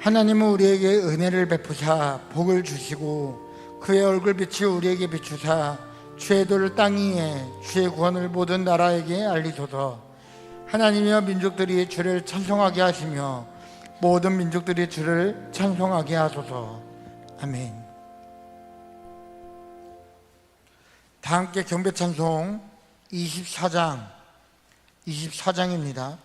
하나님은 우리에게 은혜를 베푸사 복을 주시고 그의 얼굴빛이 우리에게 비추사 주의 도를 땅 위에 주의 구원을 모든 나라에게 알리소서. 하나님이여 민족들이 주를 찬송하게 하시며 모든 민족들이 주를 찬송하게 하소서. 아멘. 다 함께 경배찬송 24장입니다.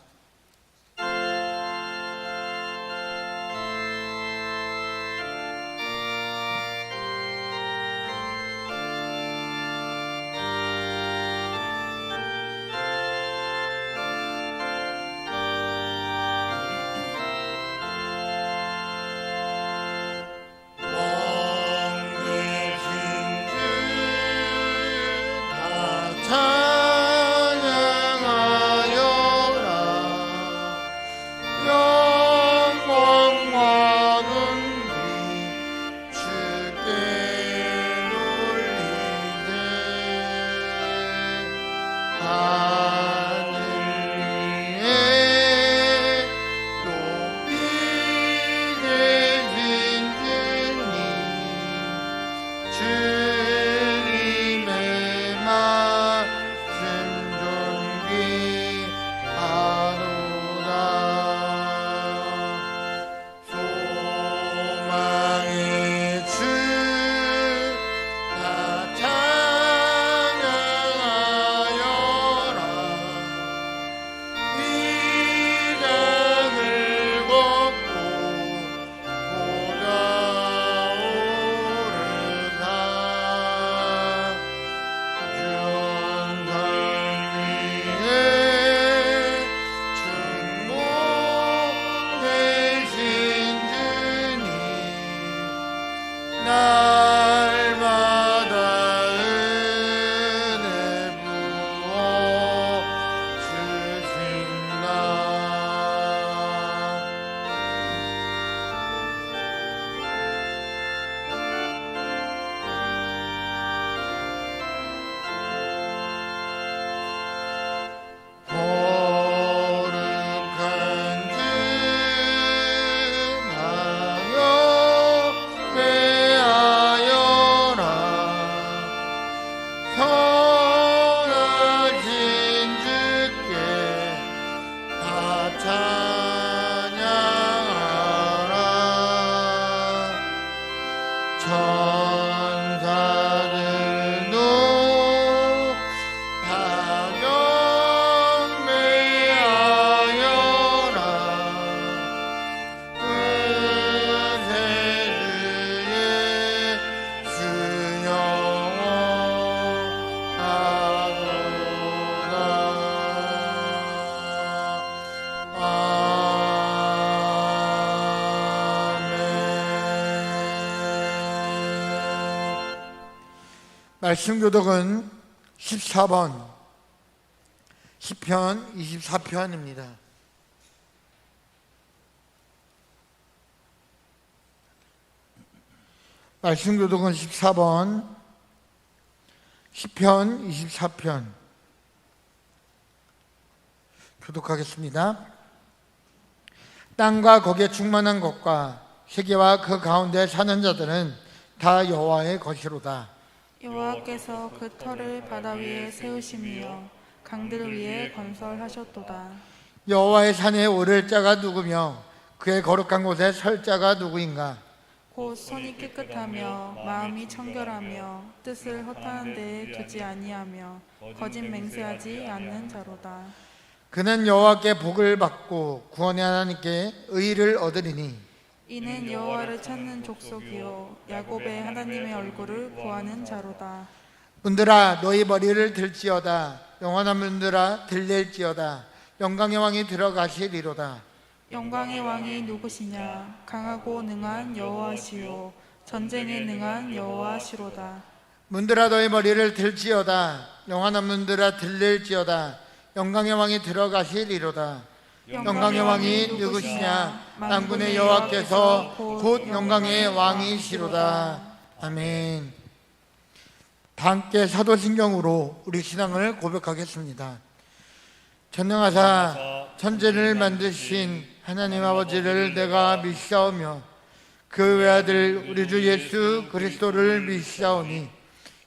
말씀 교독은 14번 시편 24편입니다. 말씀 교독은 14번 시편 24편 교독하겠습니다. 땅과 거기에 충만한 것과 세계와 그 가운데 사는 자들은 다 여호와의 것이로다. 여호와께서 그 터를 바다 위에 세우시며 강들 위에 건설하셨도다. 여호와의 산에 오를 자가 누구며 그의 거룩한 곳에 설 자가 누구인가? 곧 손이 깨끗하며 마음이 청결하며 뜻을 허탄한 데에 두지 아니하며 거짓 맹세하지 않는 자로다. 그는 여호와께 복을 받고 구원의 하나님께 의를 얻으리니 이는 여호와를 찾는 족속이요 야곱의 하나님의 얼굴을 구하는 자로다. 문들아 너희 머리를 들지어다. 영원한 문들아 들릴지어다. 영광의 왕이 들어가시리로다. 영광의 왕이 누구시냐? 강하고 능한 여호와시요 전쟁에 능한 여호와시로다. 문들아 너희 머리를 들지어다. 영원한 문들아 들릴지어다. 영광의 왕이 들어가시리로다. 영광의 왕이 누구시냐? 만군의 여호와께서 곧 영광의 왕이시로다. 아멘. 다 함께 사도신경으로 우리 신앙을 고백하겠습니다. 전능하사 천지를 만드신 하나님 아버지를 내가 믿사오며 그 외아들 우리 주 예수 그리스도를 믿사오니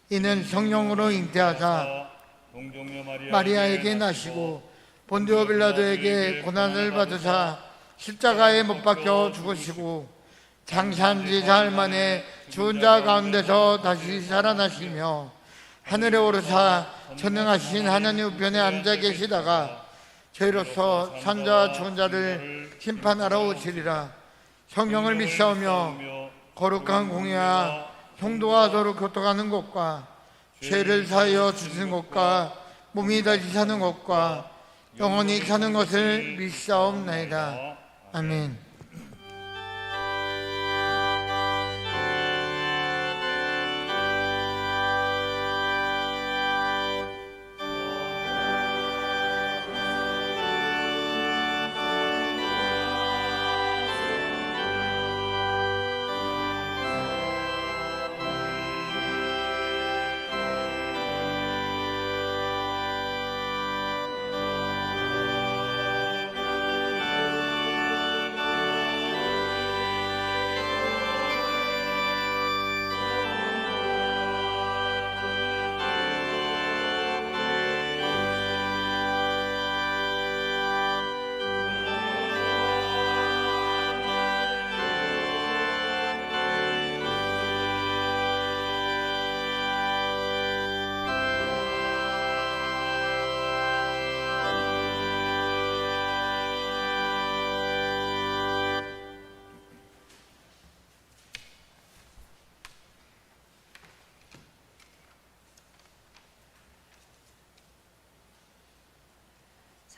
이는 성령으로 잉태하사 마리아에게 나시고 본디오 빌라도에게 고난을 받으사 십자가에 못 박혀 죽으시고 장사한 지 사흘 만에 죽은 자 가운데서 다시 살아나시며 하늘에 오르사 전능하신 하나님 우편에 앉아 계시다가 저희로서 산자와 죽은 자를 심판하러 오시리라. 성령을 믿사오며 거룩한 공예와 형도와 서로 교통하는 것과 죄를 사하여 주시는 것과 몸이 다시 사는 것과 영원히 사는 것을 믿사옵나이다. 아멘.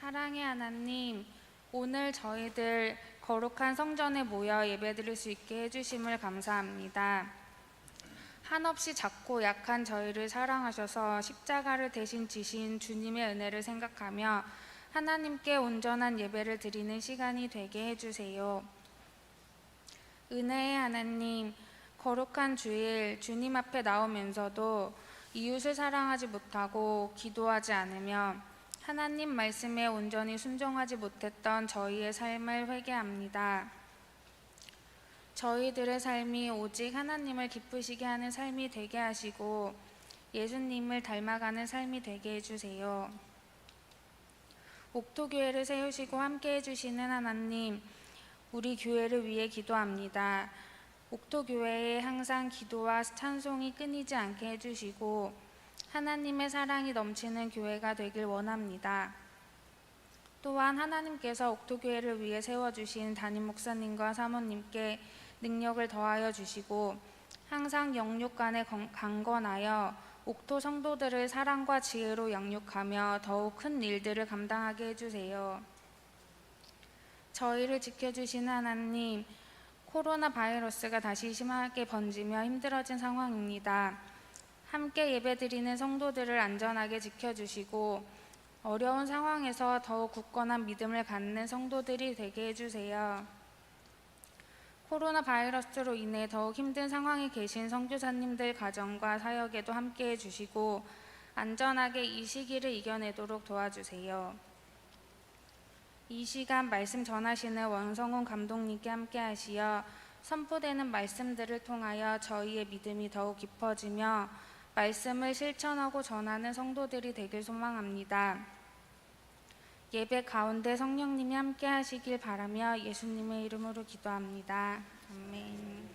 사랑의 하나님, 오늘 저희들 거룩한 성전에 모여 예배드릴 수 있게 해주심을 감사합니다. 한없이 작고 약한 저희를 사랑하셔서 십자가를 대신 지신 주님의 은혜를 생각하며 하나님께 온전한 예배를 드리는 시간이 되게 해주세요. 은혜의 하나님, 거룩한 주일 주님 앞에 나오면서도 이웃을 사랑하지 못하고 기도하지 않으며 하나님 말씀에 온전히 순종하지 못했던 저희의 삶을 회개합니다. 저희들의 삶이 오직 하나님을 기쁘시게 하는 삶이 되게 하시고 예수님을 닮아가는 삶이 되게 해주세요. 옥토교회를 세우시고 함께 해주시는 하나님, 우리 교회를 위해 기도합니다. 옥토교회에 항상 기도와 찬송이 끊이지 않게 해주시고 하나님의 사랑이 넘치는 교회가 되길 원합니다. 또한 하나님께서 옥토교회를 위해 세워주신 담임 목사님과 사모님께 능력을 더하여 주시고 항상 영육간에 강건하여 옥토 성도들을 사랑과 지혜로 양육하며 더욱 큰 일들을 감당하게 해주세요. 저희를 지켜주시는 하나님, 코로나 바이러스가 다시 심하게 번지며 힘들어진 상황입니다. 함께 예배드리는 성도들을 안전하게 지켜주시고 어려운 상황에서 더욱 굳건한 믿음을 갖는 성도들이 되게 해주세요. 코로나 바이러스로 인해 더욱 힘든 상황에 계신 선교사님들 가정과 사역에도 함께 해주시고 안전하게 이 시기를 이겨내도록 도와주세요. 이 시간 말씀 전하시는 원성훈 감독님께 함께 하시어 선포되는 말씀들을 통하여 저희의 믿음이 더욱 깊어지며 말씀을 실천하고 전하는 성도들이 되길 소망합니다. 예배 가운데 성령님이 함께 하시길 바라며 예수님의 이름으로 기도합니다. 아멘.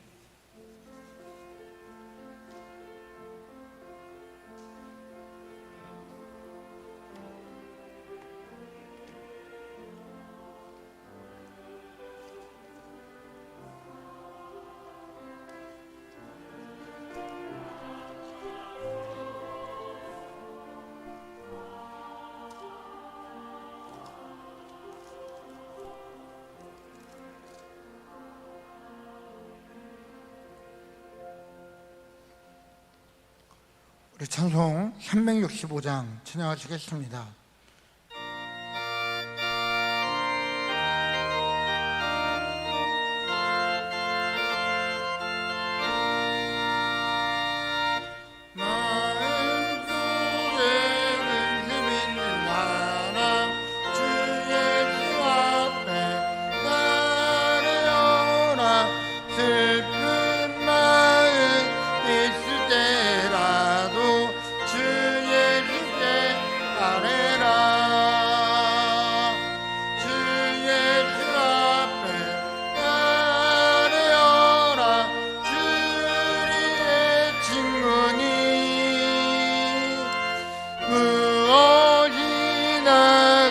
우리 찬송 365장 찬양하시겠습니다. 마음속에 근심 있는 사람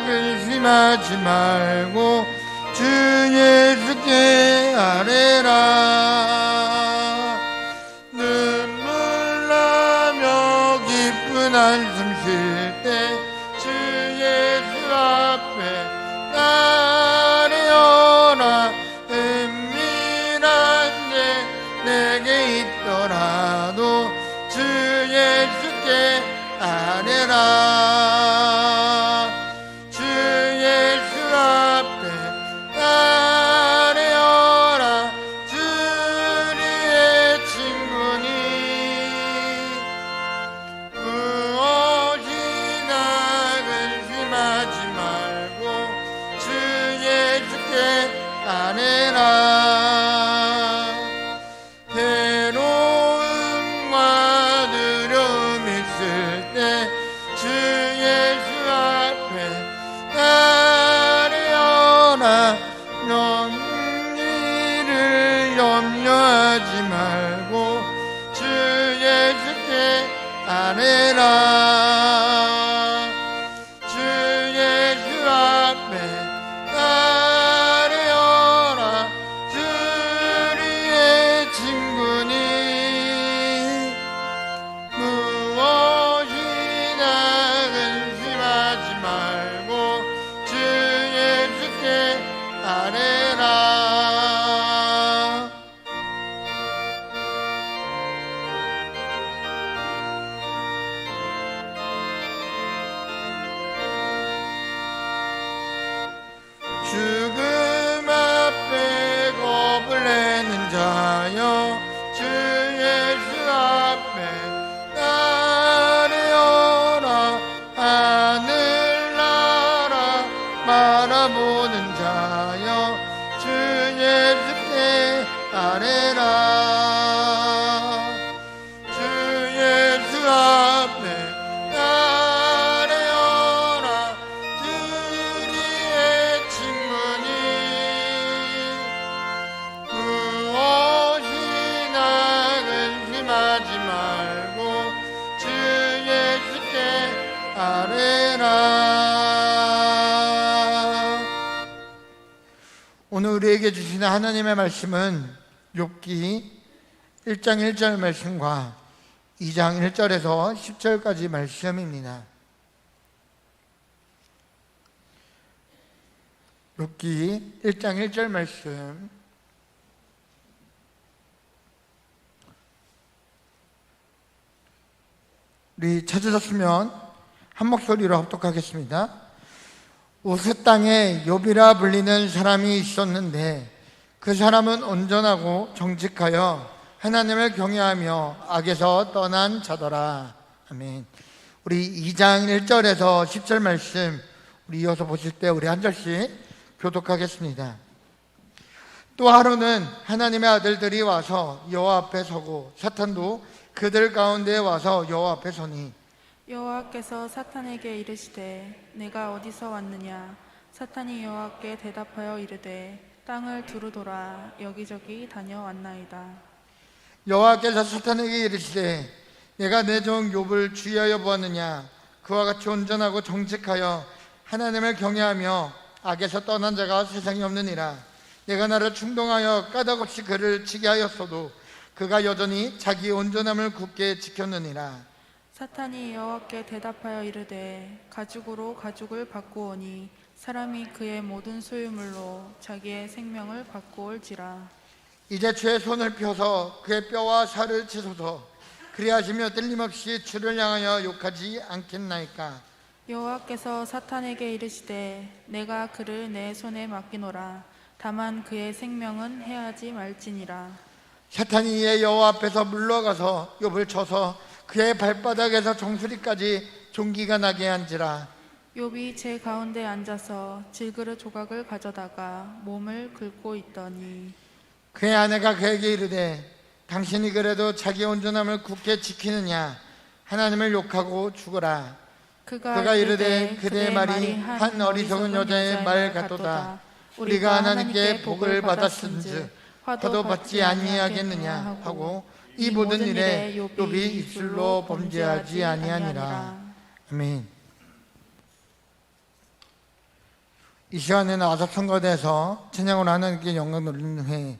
근심하지 말고 주 예수께 아뢰라. 눈물 나며 기쁜 한숨 쉴 때 주 예수 앞에 아뢰어라. 은밀한 데 내게 있더라도 주 예수께 아뢰라. 주 예수 앞에 아뢰어라. 주리의 친구니 무엇이나 근심하지 말고 주 예수께 아뢰라. 괴로움과 두려움 있을 때 주 예수 앞에 아뢰어라. 일을 염려하지 말고 주 예수께 아뢰라. 주 예수 앞에 아뢰어라. 주리의 친구니 무엇이나 근심하지 말고 주 예수께 아뢰라. 죽음 앞에 겁을 내는 자여 주 예수 앞에 아뢰어라. 하늘나라 바라보는 자여 주 예수께 아뢰라. 주 예수 앞에 아뢰어라. 주리의 친구니 무엇이나 근심하지 말고 주 예수께 아뢰라. 오늘 우리에게 주시는 하나님의 말씀은 욥기 1장 1절 말씀과 2장 1절에서 10절까지 말씀입니다. 욥기 1장 1절 말씀. 우리 찾으셨으면 한 목소리로 합독하겠습니다. 우스 땅에 욥이라 불리는 사람이 있었는데 그 사람은 온전하고 정직하여 하나님을 경외하며 악에서 떠난 자더라. 아멘. 우리 2장 1절에서 10절 말씀 우리 이어서 보실 때 우리 한 절씩 교독하겠습니다. 또 하루는 하나님의 아들들이 와서 여호와 앞에 서고 사탄도 그들 가운데 와서 여호와 앞에 서니 여호와께서 사탄에게 이르시되 내가 어디서 왔느냐. 사탄이 여호와께 대답하여 이르되 땅을 두루돌아 여기저기 다녀왔나이다. 여호와께서 사탄에게 이르시되 내가 내 종 욥을 주의하여 보았느냐. 그와 같이 온전하고 정직하여 하나님을 경외하며 악에서 떠난 자가 세상에 없느니라. 내가 나를 충동하여 까닭없이 그를 치게 하였어도 그가 여전히 자기의 온전함을 굳게 지켰느니라. 사탄이 여호와께 대답하여 이르되 가죽으로 가죽을 바꾸오니 사람이 그의 모든 소유물로 자기의 생명을 바꾸올지라. 이제 주의 손을 펴서 그의 뼈와 살을 치소서. 그리하시며 틀림없이 주를 향하여 욕하지 않겠나이까. 여호와께서 사탄에게 이르시되 내가 그를 내 손에 맡기노라. 다만 그의 생명은 해하지 말지니라. 사탄이 이에 여호와 앞에서 물러가서 욥을 쳐서 그의 발바닥에서 정수리까지 종기가 나게 한지라. 욥이 제 가운데 앉아서 질그릇 조각을 가져다가 몸을 긁고 있더니 그의 아내가 그에게 이르되 당신이 그래도 자기 온전함을 굳게 지키느냐. 하나님을 욕하고 죽어라. 그가 이르되 그대의 말이 한 어리석은 여자의 말 같도다. 우리가 하나님께 복을 받았은즉 화도 받지 아니하겠느냐 하고 이 모든 일에 욥이 입술로 범죄하지 아니하니라. 아멘. 이 시간에는 아사성가대에서 찬양을 하나님께 영광 돌리는 회,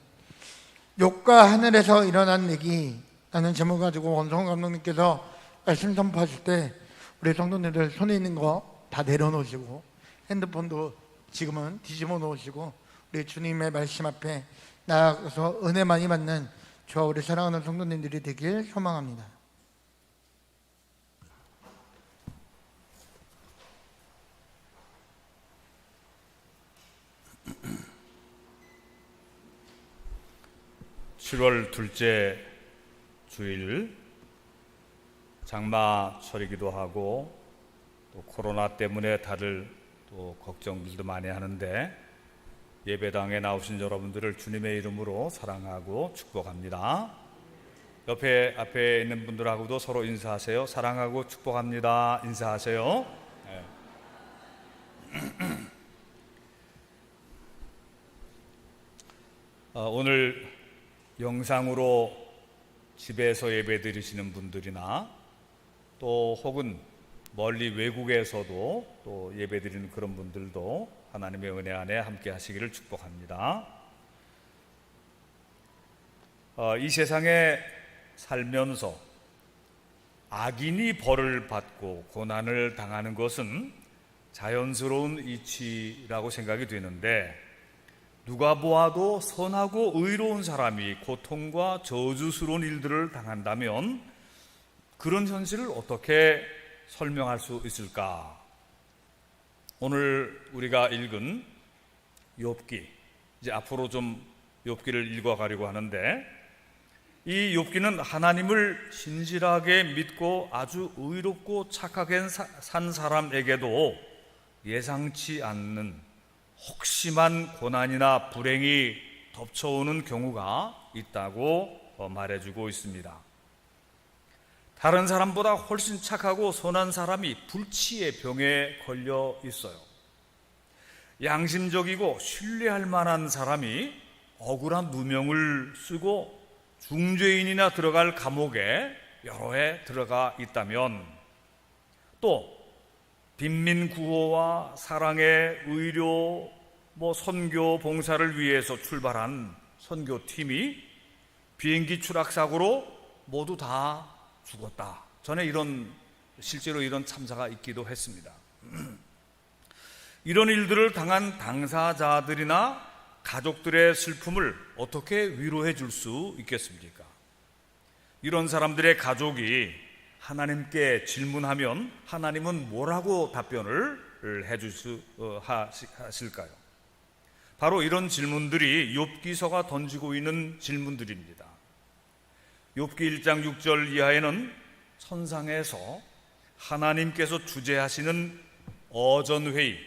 욕과 하늘에서 일어난 얘기 라는 제목 가지고 원성 감독님께서 말씀 선포하실 때 우리 성도님들 손에 있는 거 다 내려놓으시고 핸드폰도 지금은 뒤집어 놓으시고 우리 주님의 말씀 앞에 나아가서 은혜 많이 받는 저와 우리 사랑하는 성도님들이 되길 소망합니다. (7월) 둘째 주일 장마철이기도 하고 또 코로나 때문에 다들 또 걱정들도 많이 하는데 예배당에 나오신 여러분들을 주님의 이름으로 사랑하고 축복합니다. 앞에 있는 분들하고도 서로 인사하세요. 사랑하고 축복합니다. 인사하세요. 네. 오늘 영상으로 집에서 예배 드리시는 분들이나 또 혹은 멀리 외국에서도 또 예배 드리는 그런 분들도 하나님의 은혜 안에 함께 하시기를 축복합니다. 이 세상에 살면서 악인이 벌을 받고 고난을 당하는 것은 자연스러운 이치라고 생각이 되는데, 누가 보아도 선하고 의로운 사람이 고통과 저주스러운 일들을 당한다면 그런 현실을 어떻게 설명할 수 있을까? 오늘 우리가 읽은 욥기, 이제 앞으로 좀 욥기를 읽어가려고 하는데, 이 욥기는 하나님을 신실하게 믿고 아주 의롭고 착하게 산 사람에게도 예상치 않는 혹심한 고난이나 불행이 덮쳐오는 경우가 있다고 말해주고 있습니다. 다른 사람보다 훨씬 착하고 선한 사람이 불치의 병에 걸려 있어요. 양심적이고 신뢰할 만한 사람이 억울한 누명을 쓰고 중죄인이나 들어갈 감옥에 여러 해 들어가 있다면, 또 빈민 구호와 사랑의 의료, 선교 봉사를 위해서 출발한 선교팀이 비행기 추락사고로 모두 다 죽었다. 전에 실제로 이런 참사가 있기도 했습니다. 이런 일들을 당한 당사자들이나 가족들의 슬픔을 어떻게 위로해 줄 수 있겠습니까? 이런 사람들의 가족이 하나님께 질문하면 하나님은 뭐라고 답변을 하실까요? 바로 이런 질문들이 욥기서가 던지고 있는 질문들입니다. 욥기 1장 6절 이하에는 천상에서 하나님께서 주재하시는 어전회의,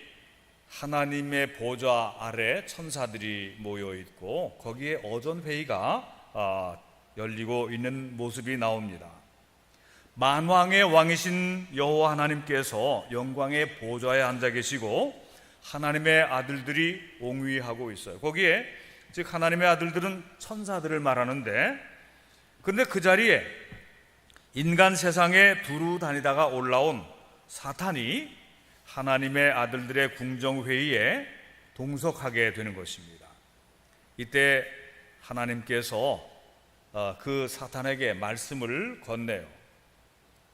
하나님의 보좌 아래 천사들이 모여 있고 거기에 어전회의가 열리고 있는 모습이 나옵니다. 만왕의 왕이신 여호와 하나님께서 영광의 보좌에 앉아 계시고 하나님의 아들들이 옹위하고 있어요. 거기에 즉 하나님의 아들들은 천사들을 말하는데, 그런데 그 자리에 인간 세상에 두루 다니다가 올라온 사탄이 하나님의 아들들의 궁정회의에 동석하게 되는 것입니다. 이때 하나님께서 그 사탄에게 말씀을 건네요.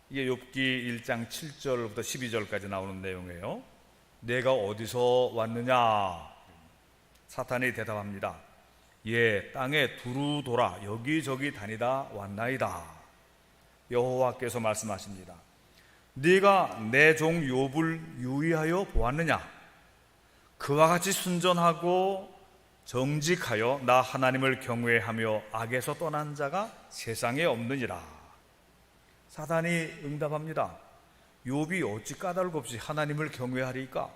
이게 욥기 1장 7절부터 12절까지 나오는 내용이에요. 내가 어디서 왔느냐? 사탄이 대답합니다. 예, 땅에 두루 돌아 여기저기 다니다 왔나이다. 여호와께서 말씀하십니다. 네가 내 종 욥을 유의하여 보았느냐? 그와 같이 순전하고 정직하여 나 하나님을 경외하며 악에서 떠난 자가 세상에 없느니라. 사단이 응답합니다. 욥이 어찌 까닭 없이 하나님을 경외하리까?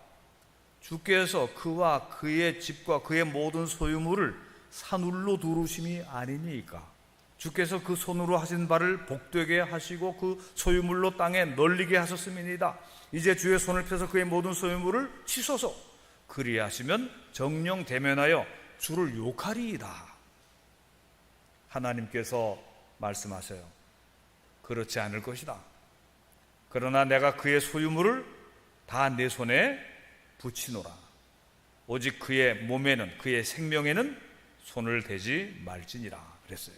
주께서 그와 그의 집과 그의 모든 소유물을 산울로 두르심이 아니니까? 주께서 그 손으로 하신 바를 복되게 하시고 그 소유물로 땅에 널리게 하셨음이니이다. 이제 주의 손을 펴서 그의 모든 소유물을 치소서. 그리하시면 정령 대면하여 주를 욕하리이다. 하나님께서 말씀하세요. 그렇지 않을 것이다. 그러나 내가 그의 소유물을 다 내 손에 붙이노라. 오직 그의 몸에는, 그의 생명에는 손을 대지 말지니라 그랬어요.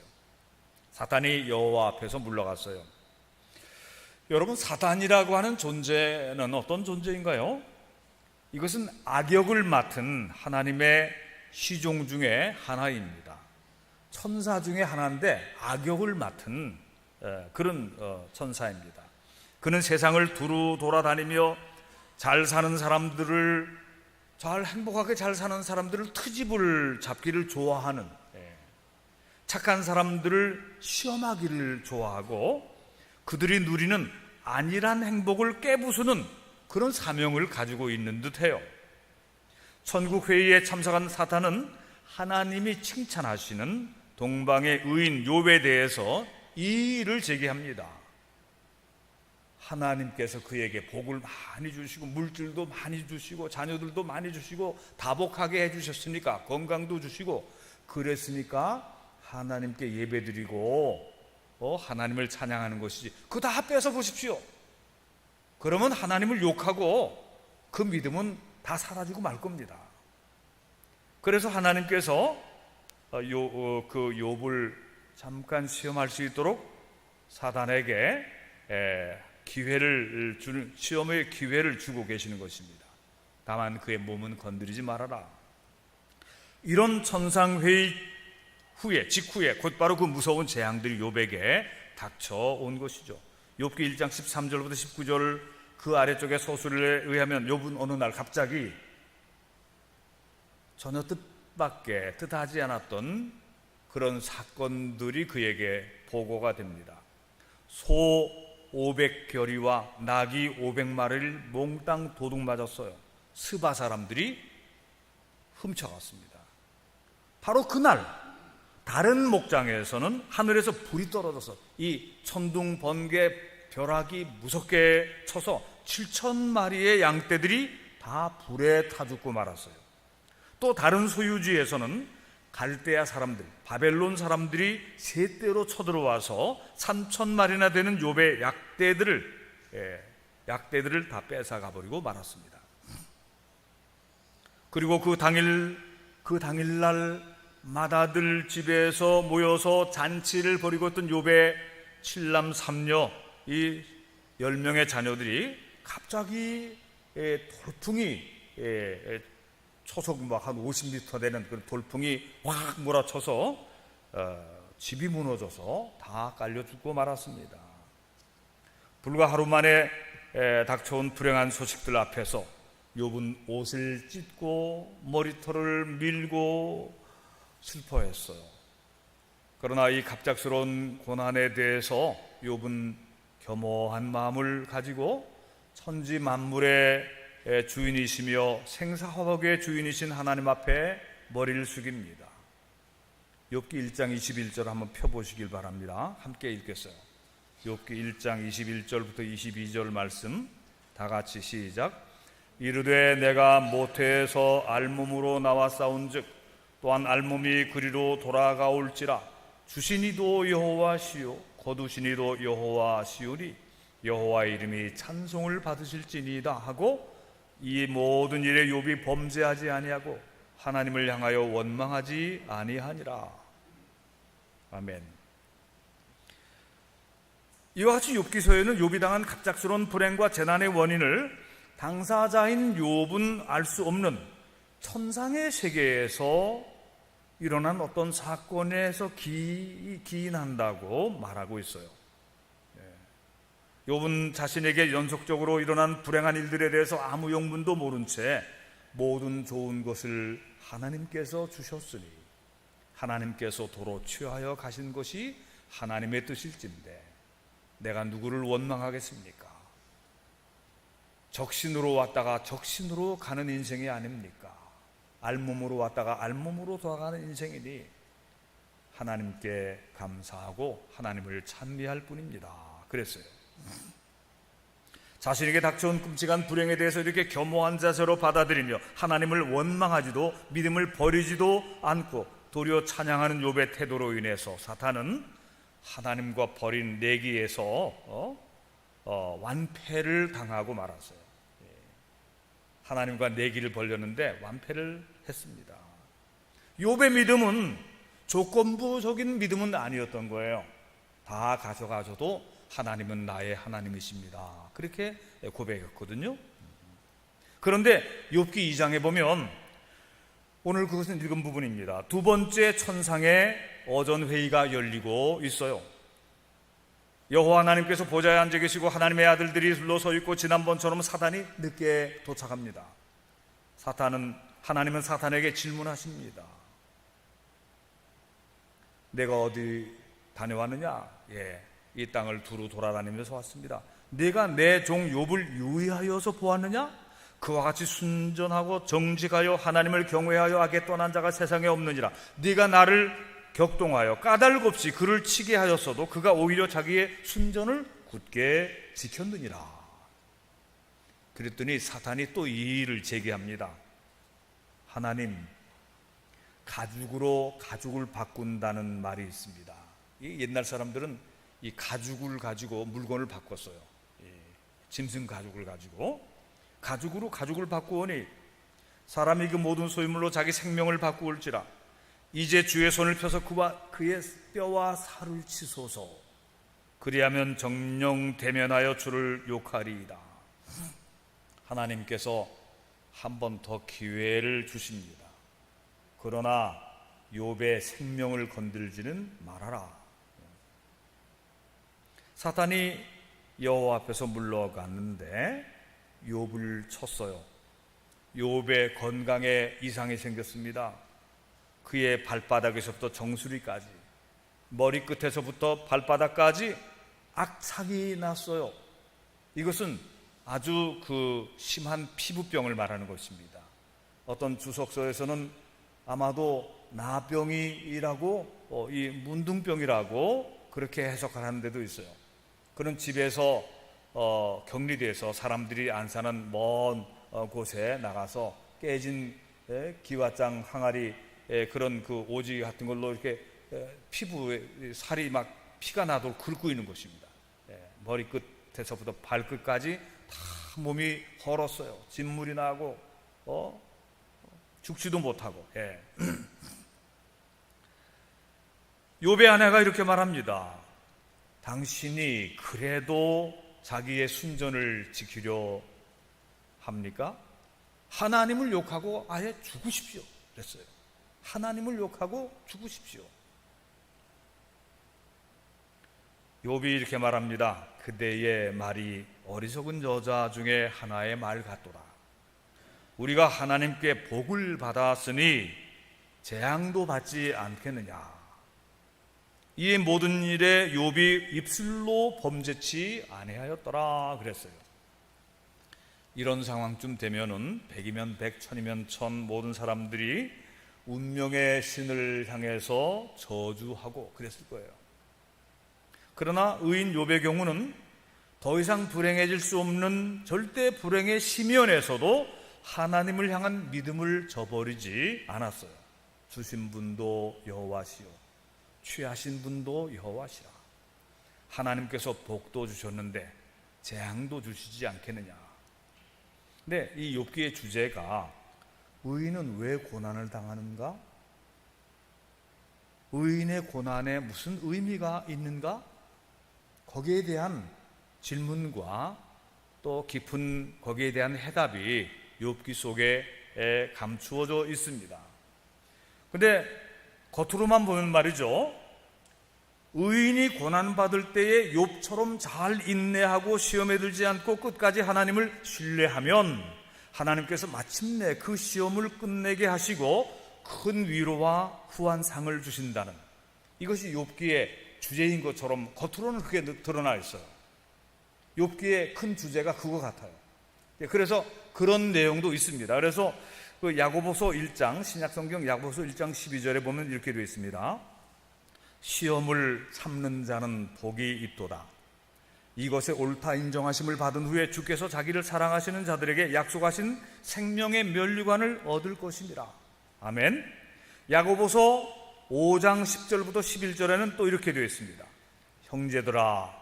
사탄이 여호와 앞에서 물러갔어요. 여러분, 사탄이라고 하는 존재는 어떤 존재인가요? 이것은 악역을 맡은 하나님의 시종 중에 하나입니다. 천사 중에 하나인데 악역을 맡은 그런 천사입니다. 그는 세상을 두루 돌아다니며 잘 사는 사람들을, 잘 행복하게 잘 사는 사람들을 트집을 잡기를 좋아하는, 착한 사람들을 시험하기를 좋아하고 그들이 누리는 안일한 행복을 깨부수는 그런 사명을 가지고 있는 듯해요. 천국회의에 참석한 사탄은 하나님이 칭찬하시는 동방의 의인 욥에 대해서 이 일을 제기합니다. 하나님께서 그에게 복을 많이 주시고 물질도 많이 주시고 자녀들도 많이 주시고 다복하게 해주셨으니까, 건강도 주시고 그랬으니까 하나님께 예배드리고 하나님을 찬양하는 것이지, 그거 다 뺏어 보십시오. 그러면 하나님을 욕하고 그 믿음은 다 사라지고 말 겁니다. 그래서 하나님께서 그 욥을 잠깐 시험할 수 있도록 사단에게 시험의 기회를 주고 계시는 것입니다. 다만 그의 몸은 건드리지 말아라. 이런 천상회의 직후에 곧바로 그 무서운 재앙들이 욥에게 닥쳐온 것이죠. 욥기 1장 13절부터 19절 그 아래쪽의 서술에 의하면 욥은 어느 날 갑자기 전혀 뜻하지 않았던 그런 사건들이 그에게 보고가 됩니다. 소 500결이와 나귀 500마리를 몽땅 도둑 맞았어요. 스바 사람들이 훔쳐갔습니다. 바로 그날 다른 목장에서는 하늘에서 불이 떨어져서 이 천둥, 번개, 벼락이 무섭게 쳐서 7,000마리의 양떼들이 다 불에 타 죽고 말았어요. 또 다른 소유지에서는 갈대아 사람들, 바벨론 사람들이 세대로 쳐들어와서 3,000마리나 되는 욥의 약대들을 다 뺏어가 버리고 말았습니다. 그리고 그 당일날 마다들 집에서 모여서 잔치를 벌이고 있던 욥의 7남 3녀 이 10명의 자녀들이 갑자기 돌풍이 초속 한 50m 되는 그 돌풍이 확 몰아쳐서 집이 무너져서 다 깔려 죽고 말았습니다. 불과 하루 만에 닥쳐온 불행한 소식들 앞에서 욥은 옷을 찢고 머리털을 밀고 슬퍼했어요. 그러나 이 갑작스러운 고난에 대해서 욥은 겸허한 마음을 가지고 천지 만물의 주인이시며 생사화복의 주인이신 하나님 앞에 머리를 숙입니다. 욥기 1장 21절 한번 펴보시길 바랍니다. 함께 읽겠어요. 욥기 1장 21절부터 22절 말씀 다 같이 시작. 이르되 내가 모태에서 알몸으로 나와 싸운즉 또한 알몸이 그리로 돌아가올지라 주신 이도 여호와시요 거두신 이도 여호와시오니 여호와의 이름이 찬송을 받으실지니이다 하고 이 모든 일에 욥이 범죄하지 아니하고 하나님을 향하여 원망하지 아니하니라. 아멘. 이와 같이 욥기서에는 욥이 당한 갑작스러운 불행과 재난의 원인을 당사자인 욥은 알 수 없는 천상의 세계에서 일어난 어떤 사건에서 기인한다고 말하고 있어요. 욥은 자신에게 연속적으로 일어난 불행한 일들에 대해서 아무 영문도 모른 채 모든 좋은 것을 하나님께서 주셨으니 하나님께서 도로 취하여 가신 것이 하나님의 뜻일진데 내가 누구를 원망하겠습니까? 적신으로 왔다가 적신으로 가는 인생이 아닙니까? 알몸으로 왔다가 알몸으로 돌아가는 인생이니 하나님께 감사하고 하나님을 찬미할 뿐입니다. 그랬어요. 자신에게 닥쳐온 끔찍한 불행에 대해서 이렇게 겸허한 자세로 받아들이며 하나님을 원망하지도 믿음을 버리지도 않고 도리어 찬양하는 욥의 태도로 인해서 사탄은 하나님과 벌인 내기에서 완패를 당하고 말았어요. 하나님과 내기를 벌였는데 완패를 했습니다. 욥의 믿음은 조건부적인 믿음은 아니었던 거예요. 다 가져가셔도 하나님은 나의 하나님이십니다. 그렇게 고백했거든요. 그런데 욥기 2장에 보면 오늘 그것은 읽은 부분입니다. 두 번째 천상의 어전회의가 열리고 있어요. 여호와 하나님께서 보좌에 앉아 계시고 하나님의 아들들이 둘러서 있고 지난번처럼 사탄이 늦게 도착합니다. 하나님은 사탄에게 질문하십니다. 내가 어디 다녀왔느냐? 이 땅을 두루 돌아다니면서 왔습니다. 내가 내 종 욥을 유의하여서 보았느냐? 그와 같이 순전하고 정직하여 하나님을 경외하여 악에 떠난 자가 세상에 없느니라. 네가 나를 격동하여 까닭 없이 그를 치게 하였어도 그가 오히려 자기의 순전을 굳게 지켰느니라. 그랬더니 사탄이 또 이 일을 제기합니다. 하나님, 가죽으로 가죽을 바꾼다는 말이 있습니다. 이 옛날 사람들은 이 가죽을 가지고 물건을 바꿨어요. 짐승 가죽을 가지고 가죽으로 가죽을 바꾸오니 사람이 그 모든 소유물로 자기 생명을 바꾸올지라. 이제 주의 손을 펴서 그의 뼈와 살을 치소서. 그리하면 정령 대면하여 주를 욕하리이다. 하나님께서 한 번 더 기회를 주십니다. 그러나 욥의 생명을 건들지는 말아라. 사탄이 여호와 앞에서 물러갔는데 욥을 쳤어요. 욥의 건강에 이상이 생겼습니다. 그의 발바닥에서부터 정수리까지, 머리끝에서부터 발바닥까지 악착이 났어요. 이것은 아주 심한 피부병을 말하는 것입니다. 어떤 주석서에서는 아마도 나병이라고, 이 문둥병이라고 그렇게 해석하는 데도 있어요. 그런 집에서 격리돼서 사람들이 안 사는 먼 곳에 나가서 깨진 기와장 항아리 그런 오지 같은 걸로 이렇게 피부에 살이 막 피가 나도록 긁고 있는 것입니다. 머리끝에서부터 발끝까지 다 몸이 헐었어요. 진물이 나고 죽지도 못하고. 욥의 아내가 이렇게 말합니다. 당신이 그래도 자기의 순전을 지키려 합니까? 하나님을 욕하고 아예 죽으십시오. 그랬어요. 하나님을 욕하고 죽으십시오. 욥이 이렇게 말합니다. 그대의 말이 어리석은 여자 중에 하나의 말 같도다. 우리가 하나님께 복을 받았으니 재앙도 받지 않겠느냐. 이 모든 일에 욥이 입술로 범죄치 아니하였더라 그랬어요. 이런 상황쯤 되면은 100이면 100, 1000이면 1000 모든 사람들이 운명의 신을 향해서 저주하고 그랬을 거예요. 그러나 의인 욥의 경우는 더 이상 불행해질 수 없는 절대 불행의 심연에서도 하나님을 향한 믿음을 저버리지 않았어요. 주신 분도 여호와시요 취하신 분도 여호와시라. 하나님께서 복도 주셨는데 재앙도 주시지 않겠느냐. 근데 이 욥기의 주제가 의인은 왜 고난을 당하는가? 의인의 고난에 무슨 의미가 있는가? 거기에 대한 질문과 또 깊은 거기에 대한 해답이 욥기 속에 감추어져 있습니다. 근데 겉으로만 보면 말이죠, 의인이 고난받을 때에 욥처럼 잘 인내하고 시험에 들지 않고 끝까지 하나님을 신뢰하면 하나님께서 마침내 그 시험을 끝내게 하시고 큰 위로와 후한 상을 주신다는, 이것이 욥기의 주제인 것처럼 겉으로는 그게 드러나 있어요. 욥기의 큰 주제가 그거 같아요. 그래서 그런 내용도 있습니다. 그래서 그 야고보서 1장, 신약성경 야고보서 1장 12절에 보면 이렇게 되어 있습니다. 시험을 참는 자는 복이 있도다. 이것에 옳다 인정하심을 받은 후에 주께서 자기를 사랑하시는 자들에게 약속하신 생명의 면류관을 얻을 것입니다. 아멘. 야고보서 5장 10절부터 11절에는 또 이렇게 되어 있습니다. 형제들아,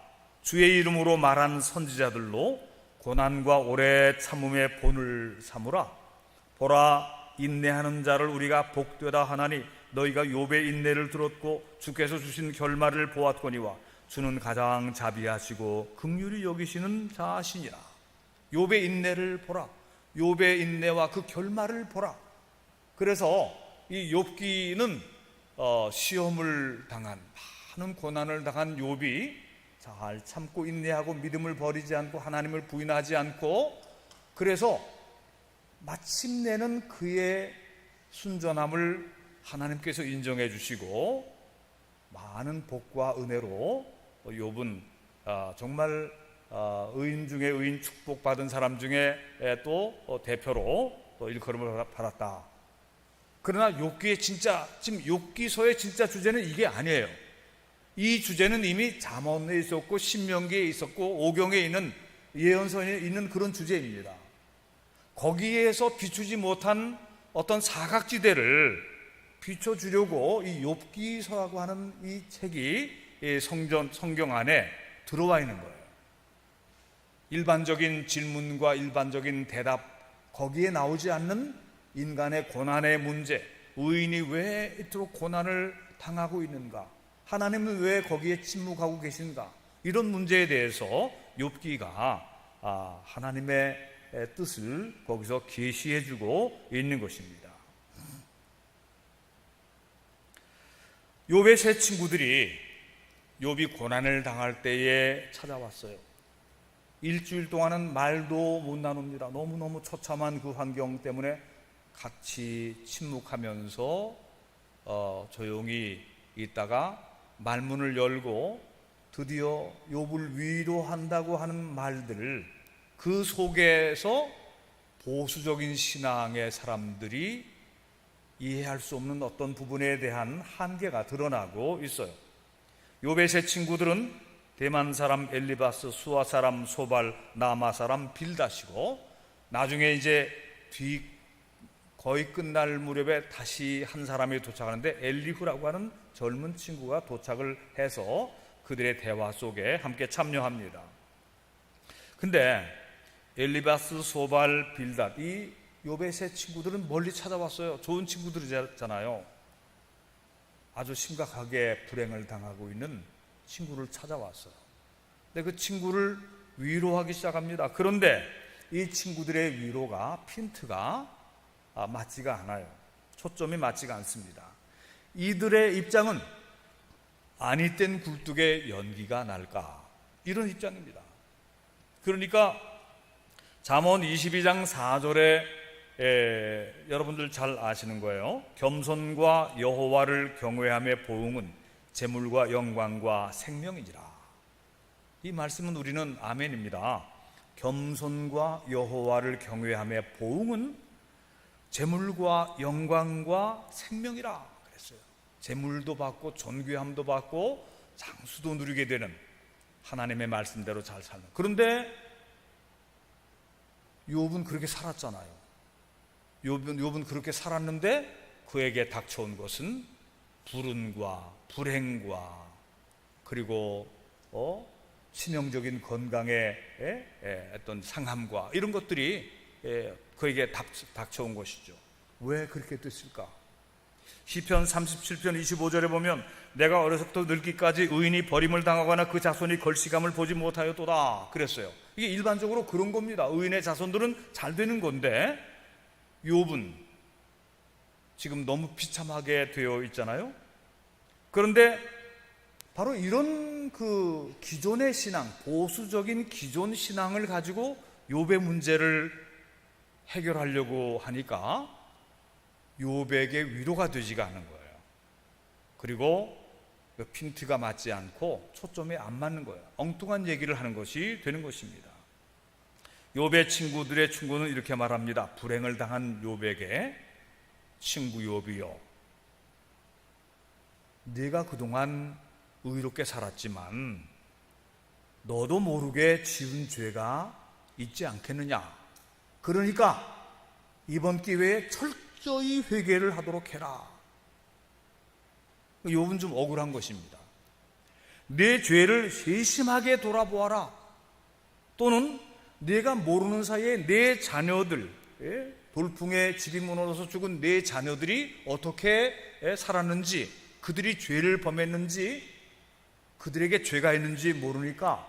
주의 이름으로 말한 선지자들로 고난과 오래 참음의 본을 삼으라. 보라, 인내하는 자를 우리가 복되다 하나니 너희가 욥의 인내를 들었고 주께서 주신 결말을 보았거니와 주는 가장 자비하시고 긍휼히 여기시는 자시니라. 욥의 인내를 보라. 욥의 인내와 그 결말을 보라. 그래서 이 욥기는 시험을 당한, 많은 고난을 당한 욥이 잘 참고 인내하고 믿음을 버리지 않고 하나님을 부인하지 않고, 그래서 마침내는 그의 순전함을 하나님께서 인정해 주시고 많은 복과 은혜로 욥은 정말 의인 중에 의인, 축복받은 사람 중에 또 대표로 또 일컬음을 받았다. 그러나 욥기의 진짜, 지금 욥기서의 진짜 주제는 이게 아니에요. 이 주제는 이미 잠언에 있었고 신명기에 있었고 오경에 있는 예언서에 있는 그런 주제입니다. 거기에서 비추지 못한 어떤 사각지대를 비춰주려고 이 욥기서라고 하는 이 책이 성경 안에 들어와 있는 거예요. 일반적인 질문과 일반적인 대답, 거기에 나오지 않는 인간의 고난의 문제, 의인이 왜 이토록 고난을 당하고 있는가, 하나님은 왜 거기에 침묵하고 계신가, 이런 문제에 대해서 욥기가 하나님의 뜻을 거기서 계시해 주고 있는 것입니다. 욥의 세 친구들이 욥이 고난을 당할 때에 찾아왔어요. 일주일 동안은 말도 못 나눕니다. 너무너무 처참한 그 환경 때문에 같이 침묵하면서 조용히 있다가 말문을 열고 드디어 욥을 위로한다고 하는 말들을, 그 속에서 보수적인 신앙의 사람들이 이해할 수 없는 어떤 부분에 대한 한계가 드러나고 있어요. 욥의 세 친구들은 대만 사람 엘리바스, 수아 사람 소발, 나마 사람 빌닷이고, 나중에 이제 거의 끝날 무렵에 다시 한 사람이 도착하는데 엘리후라고 하는 젊은 친구가 도착을 해서 그들의 대화 속에 함께 참여합니다. 근데 엘리바스, 소발, 빌닷, 이 욥의 세 친구들은 멀리 찾아왔어요. 좋은 친구들이잖아요. 아주 심각하게 불행을 당하고 있는 친구를 찾아왔어요. 근데 그 친구를 위로하기 시작합니다. 그런데 이 친구들의 위로가, 핀트가 맞지가 않아요. 초점이 맞지가 않습니다. 이들의 입장은 아니 땐 굴뚝에 연기가 날까, 이런 입장입니다. 그러니까 잠언 22장 4절에 여러분들 잘 아시는 거예요. 겸손과 여호와를 경외함의 보응은 재물과 영광과 생명이니라. 이 말씀은 우리는 아멘입니다. 겸손과 여호와를 경외함의 보응은 재물과 영광과 생명이라 그랬어요. 재물도 받고 존귀함도 받고 장수도 누리게 되는, 하나님의 말씀대로 잘 살는. 그런데 욥은 그렇게 살았잖아요. 욥은 그렇게 살았는데 그에게 닥쳐온 것은 불운과 불행과, 그리고 치명적인 건강의 어떤 상함과 이런 것들이 그에게 닥쳐온 것이죠. 왜 그렇게 됐을까? 시편 37편 25절에 보면 내가 어려서부터 늙기까지 의인이 버림을 당하거나 그 자손이 걸시감을 보지 못하였도다 그랬어요. 이게 일반적으로 그런 겁니다. 의인의 자손들은 잘 되는 건데 욥은 지금 너무 비참하게 되어 있잖아요. 그런데 바로 이런 그 기존의 신앙, 보수적인 기존 신앙을 가지고 욥의 문제를 해결하려고 하니까 욥에게 위로가 되지가 않은 거예요. 그리고 핀트가 맞지 않고 초점이 안 맞는 거예요. 엉뚱한 얘기를 하는 것이 되는 것입니다. 욥의 친구들의 충고는 이렇게 말합니다. 불행을 당한 욥에게 친구 욥이여, 네가 그동안 의롭게 살았지만 너도 모르게 지은 죄가 있지 않겠느냐. 그러니까 이번 기회에 철저히 회개를 하도록 해라. 욥은 좀 억울한 것입니다. 내 죄를 세심하게 돌아보아라. 또는 내가 모르는 사이에 내 자녀들, 돌풍에 집이 무너져서 죽은 내 자녀들이 어떻게 살았는지, 그들이 죄를 범했는지, 그들에게 죄가 있는지 모르니까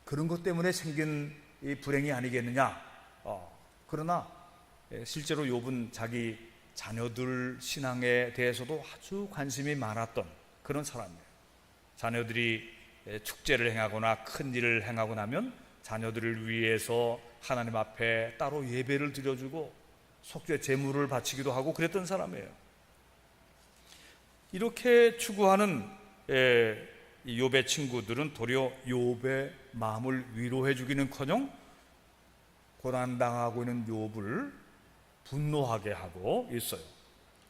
그런 것 때문에 생긴 이 불행이 아니겠느냐. 그러나 실제로 욥은 자기 자녀들 신앙에 대해서도 아주 관심이 많았던 그런 사람이에요. 자녀들이 축제를 행하거나 큰 일을 행하고 나면 자녀들을 위해서 하나님 앞에 따로 예배를 드려주고 속죄 제물을 바치기도 하고 그랬던 사람이에요. 이렇게 추구하는 욥의 친구들은 도리어 욥의 마음을 위로해 주기는커녕 고난당하고 있는 욥을 분노하게 하고 있어요.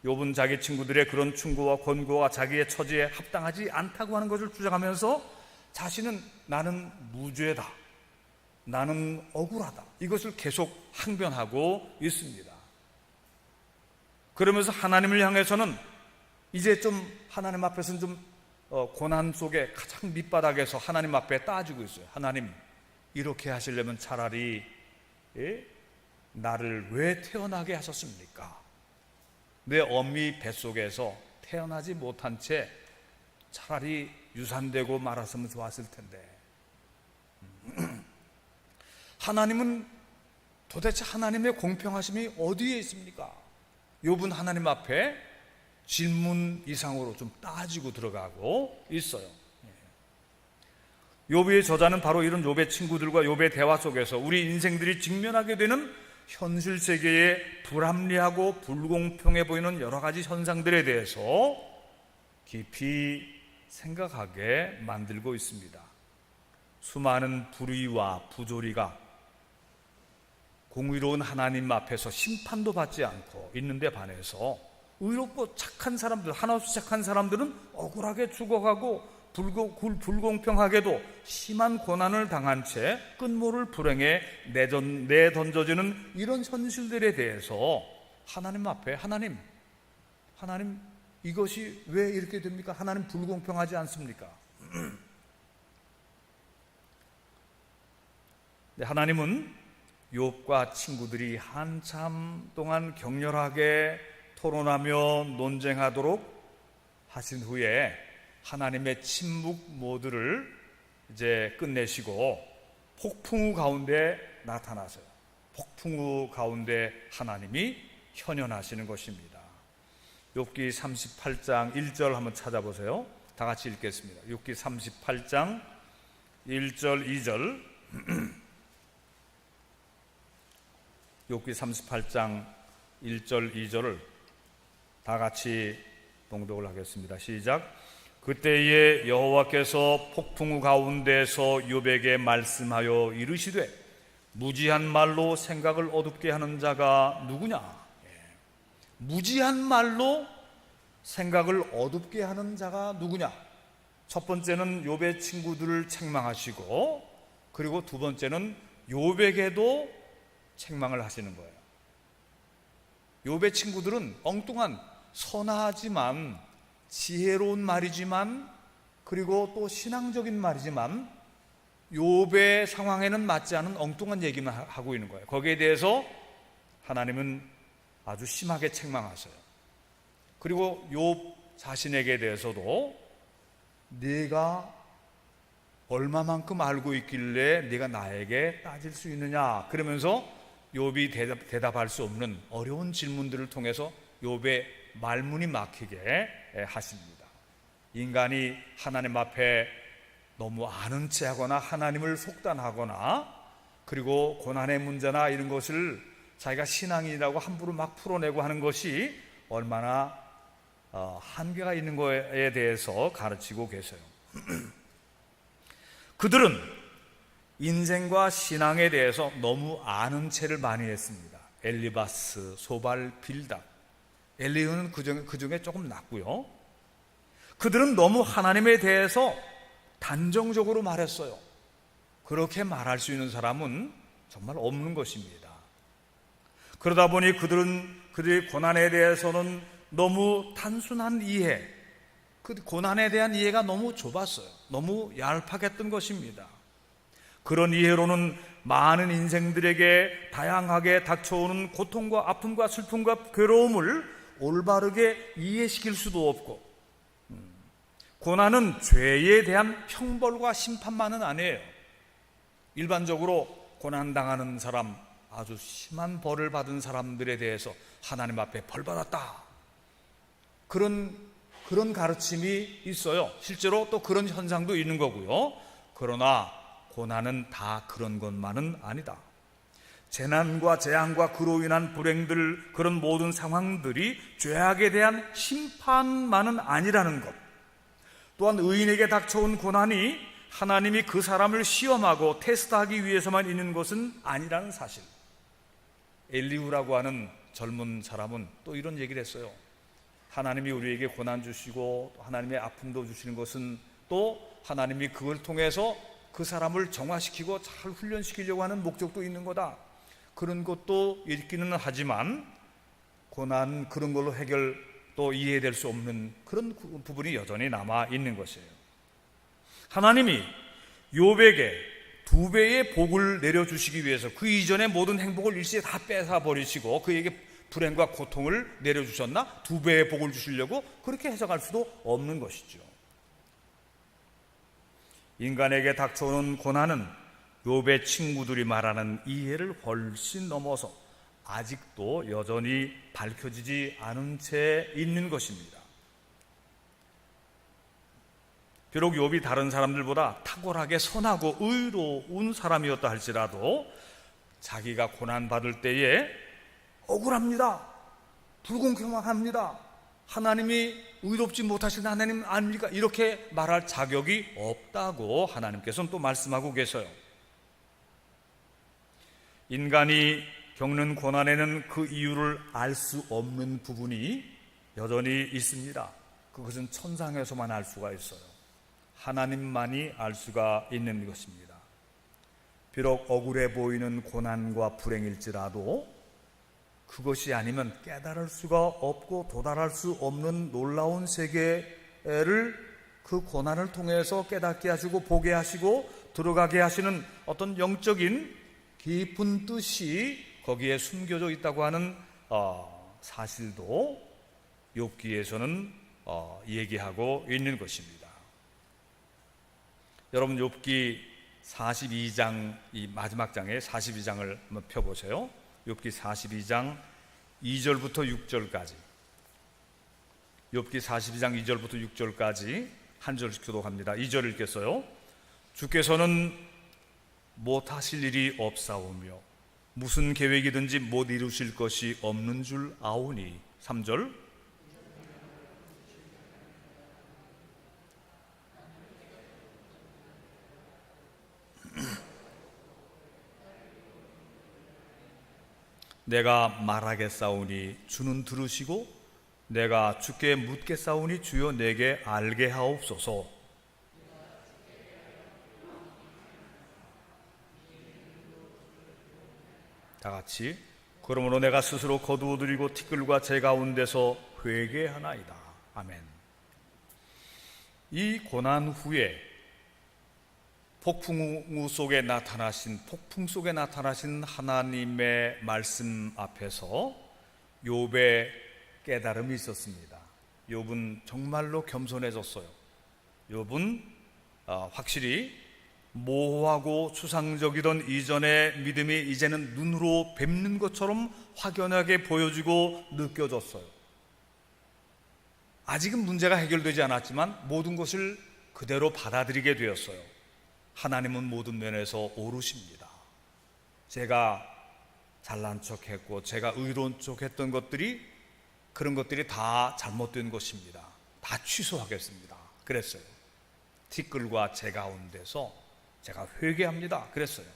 욥은 자기 친구들의 그런 충고와 권고가 자기의 처지에 합당하지 않다고 하는 것을 주장하면서 자신은 나는 무죄다, 나는 억울하다, 이것을 계속 항변하고 있습니다. 그러면서 하나님을 향해서는 이제 좀 하나님 앞에서는 좀 고난 속에 가장 밑바닥에서 하나님 앞에 따지고 있어요. 하나님, 이렇게 하시려면 차라리 나를 왜 태어나게 하셨습니까? 내 어미 뱃속에서 태어나지 못한 채 차라리 유산되고 말았으면 좋았을 텐데. 하나님은 도대체 하나님의 공평하심이 어디에 있습니까? 욥은 하나님 앞에 질문 이상으로 좀 따지고 들어가고 있어요. 욥의 저자는 바로 이런 욥의 친구들과 욥의 대화 속에서 우리 인생들이 직면하게 되는 현실 세계의 불합리하고 불공평해 보이는 여러 가지 현상들에 대해서 깊이 생각하게 만들고 있습니다. 수많은 불의와 부조리가 공의로운 하나님 앞에서 심판도 받지 않고 있는데 반해서 의롭고 착한 사람들, 하나없이 착한 사람들은 억울하게 죽어가고 불공평하게도 심한 고난을 당한 채 끝모를 불행에 내던져지는 이런 현실들에 대해서 하나님 앞에 하나님 이것이 왜 이렇게 됩니까? 하나님 불공평하지 않습니까? 하나님은 욥과 친구들이 한참 동안 격렬하게 토론하며 논쟁하도록 하신 후에 하나님의 침묵 모드를 이제 끝내시고 폭풍우 가운데 나타나서요. 폭풍우 가운데 하나님이 현현하시는 것입니다. 욥기 38장 1절 한번 찾아보세요. 다 같이 읽겠습니다. 욥기 38장 1절 2절. 욥기 38장 1절 2절을 다 같이 봉독을 하겠습니다. 시작. 그때에 여호와께서 폭풍우 가운데서 욥에게 말씀하여 이르시되 무지한 말로 생각을 어둡게 하는 자가 누구냐? 무지한 말로 생각을 어둡게 하는 자가 누구냐? 첫 번째는 욥의 친구들을 책망하시고, 그리고 두 번째는 욥에게도 책망을 하시는 거예요. 욥의 친구들은 엉뚱한 선하지만 지혜로운 말이지만, 그리고 또 신앙적인 말이지만 욥의 상황에는 맞지 않은 엉뚱한 얘기만 하고 있는 거예요. 거기에 대해서 하나님은 아주 심하게 책망하세요. 그리고 욥 자신에게 대해서도 네가 얼마만큼 알고 있길래 네가 나에게 따질 수 있느냐, 그러면서 욥이 대답할 수 없는 어려운 질문들을 통해서 욥의 말문이 막히게 하십니다. 인간이 하나님 앞에 너무 아는 체 하거나 하나님을 속단하거나, 그리고 고난의 문제나 이런 것을 자기가 신앙이라고 함부로 막 풀어내고 하는 것이 얼마나 한계가 있는 거에 대해서 가르치고 계세요. 그들은 인생과 신앙에 대해서 너무 아는 체를 많이 했습니다. 엘리바스, 소발, 빌답. 엘리후는 그 중에 조금 낫고요. 그들은 너무 하나님에 대해서 단정적으로 말했어요. 그렇게 말할 수 있는 사람은 정말 없는 것입니다. 그러다 보니 그들의 고난에 대해서는 너무 단순한 이해, 그 고난에 대한 이해가 너무 좁았어요. 너무 얄팍했던 것입니다. 그런 이해로는 많은 인생들에게 다양하게 닥쳐오는 고통과 아픔과 슬픔과 괴로움을 올바르게 이해시킬 수도 없고, 고난은 죄에 대한 형벌과 심판만은 아니에요. 일반적으로 고난당하는 사람, 아주 심한 벌을 받은 사람들에 대해서 하나님 앞에 벌 받았다, 그런 가르침이 있어요. 실제로 또 그런 현상도 있는 거고요. 그러나 고난은 다 그런 것만은 아니다. 재난과 재앙과 그로 인한 불행들, 그런 모든 상황들이 죄악에 대한 심판만은 아니라는 것, 또한 의인에게 닥쳐온 고난이 하나님이 그 사람을 시험하고 테스트하기 위해서만 있는 것은 아니라는 사실. 엘리후라고 하는 젊은 사람은 또 이런 얘기를 했어요. 하나님이 우리에게 고난 주시고 하나님의 아픔도 주시는 것은 또 하나님이 그걸 통해서 그 사람을 정화시키고 잘 훈련시키려고 하는 목적도 있는 거다. 그런 것도 있기는 하지만 고난 그런 걸로 해결 또 이해될 수 없는 그런 부분이 여전히 남아 있는 것이에요. 하나님이 욥에게 2배의 복을 내려주시기 위해서 그 이전의 모든 행복을 일시에 다 뺏어버리시고 그에게 불행과 고통을 내려주셨나? 2배의 복을 주시려고 그렇게 해석할 수도 없는 것이죠. 인간에게 닥쳐오는 고난은 욥의 친구들이 말하는 이해를 훨씬 넘어서 아직도 여전히 밝혀지지 않은 채 있는 것입니다. 비록 욥이 다른 사람들보다 탁월하게 선하고 의로운 사람이었다 할지라도 자기가 고난받을 때에 억울합니다, 불공평합니다, 하나님이 의롭지 못하신 하나님 아닙니까? 이렇게 말할 자격이 없다고 하나님께서는 또 말씀하고 계세요. 인간이 겪는 고난에는 그 이유를 알 수 없는 부분이 여전히 있습니다. 그것은 천상에서만 알 수가 있어요. 하나님만이 알 수가 있는 것입니다. 비록 억울해 보이는 고난과 불행일지라도 그것이 아니면 깨달을 수가 없고 도달할 수 없는 놀라운 세계를 그 고난을 통해서 깨닫게 하시고 보게 하시고 들어가게 하시는 어떤 영적인 깊은 뜻이 거기에 숨겨져 있다고 하는 사실도 욥기에서는 얘기하고 있는 것입니다. 여러분, 욥기 42장, 이 마지막 장에 42장을 한번 펴보세요. 욥기 42장 2절부터 6절까지, 욥기 42장 2절부터 6절까지 한 절씩 교독합니다. 2절 읽겠어요. 주께서는 못하실 일이 없사오며 무슨 계획이든지 못 이루실 것이 없는 줄 아오니. 3절. 내가 말하겠사오니 주는 들으시고 내가 주께 묻겠사오니 주여 내게 알게 하옵소서. 다 같이. 그러므로 내가 스스로 거두어드리고 티끌과 제 가운데서 회개하나이다. 아멘. 이 고난 후에 폭풍 속에 나타나신 하나님의 말씀 앞에서 욥의 깨달음이 있었습니다. 욥은 정말로 겸손해졌어요. 욥은 확실히 모호하고 추상적이던 이전의 믿음이 이제는 눈으로 뵙는 것처럼 확연하게 보여지고 느껴졌어요. 아직은 문제가 해결되지 않았지만 모든 것을 그대로 받아들이게 되었어요. 하나님은 모든 면에서 오르십니다. 제가 잘난 척했고 제가 의로운 척했던 것들이, 그런 것들이 다 잘못된 것입니다. 다 취소하겠습니다. 그랬어요. 티끌과 제 가운데서 제가 회개합니다. 그랬어요.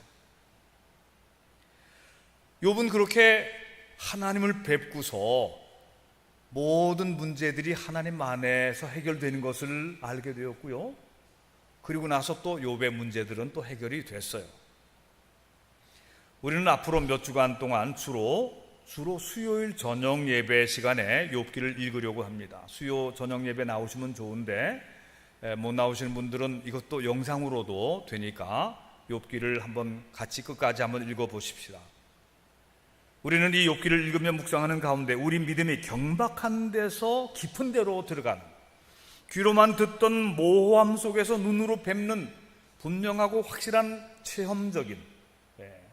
욥은 그렇게 하나님을 뵙고서 모든 문제들이 하나님 안에서 해결되는 것을 알게 되었고요. 그리고 나서 또 욥의 문제들은 또 해결이 됐어요. 우리는 앞으로 몇 주간 동안 주로 수요일 저녁 예배 시간에 욥기를 읽으려고 합니다. 수요 저녁 예배 나오시면 좋은데 못 나오시는 분들은 이것도 영상으로도 되니까 욥기를 한번 같이 끝까지 한번 읽어 보십시다. 우리는 이 욥기를 읽으며 묵상하는 가운데 우리 믿음이 경박한 데서 깊은 데로 들어가는, 귀로만 듣던 모호함 속에서 눈으로 뵙는 분명하고 확실한 체험적인,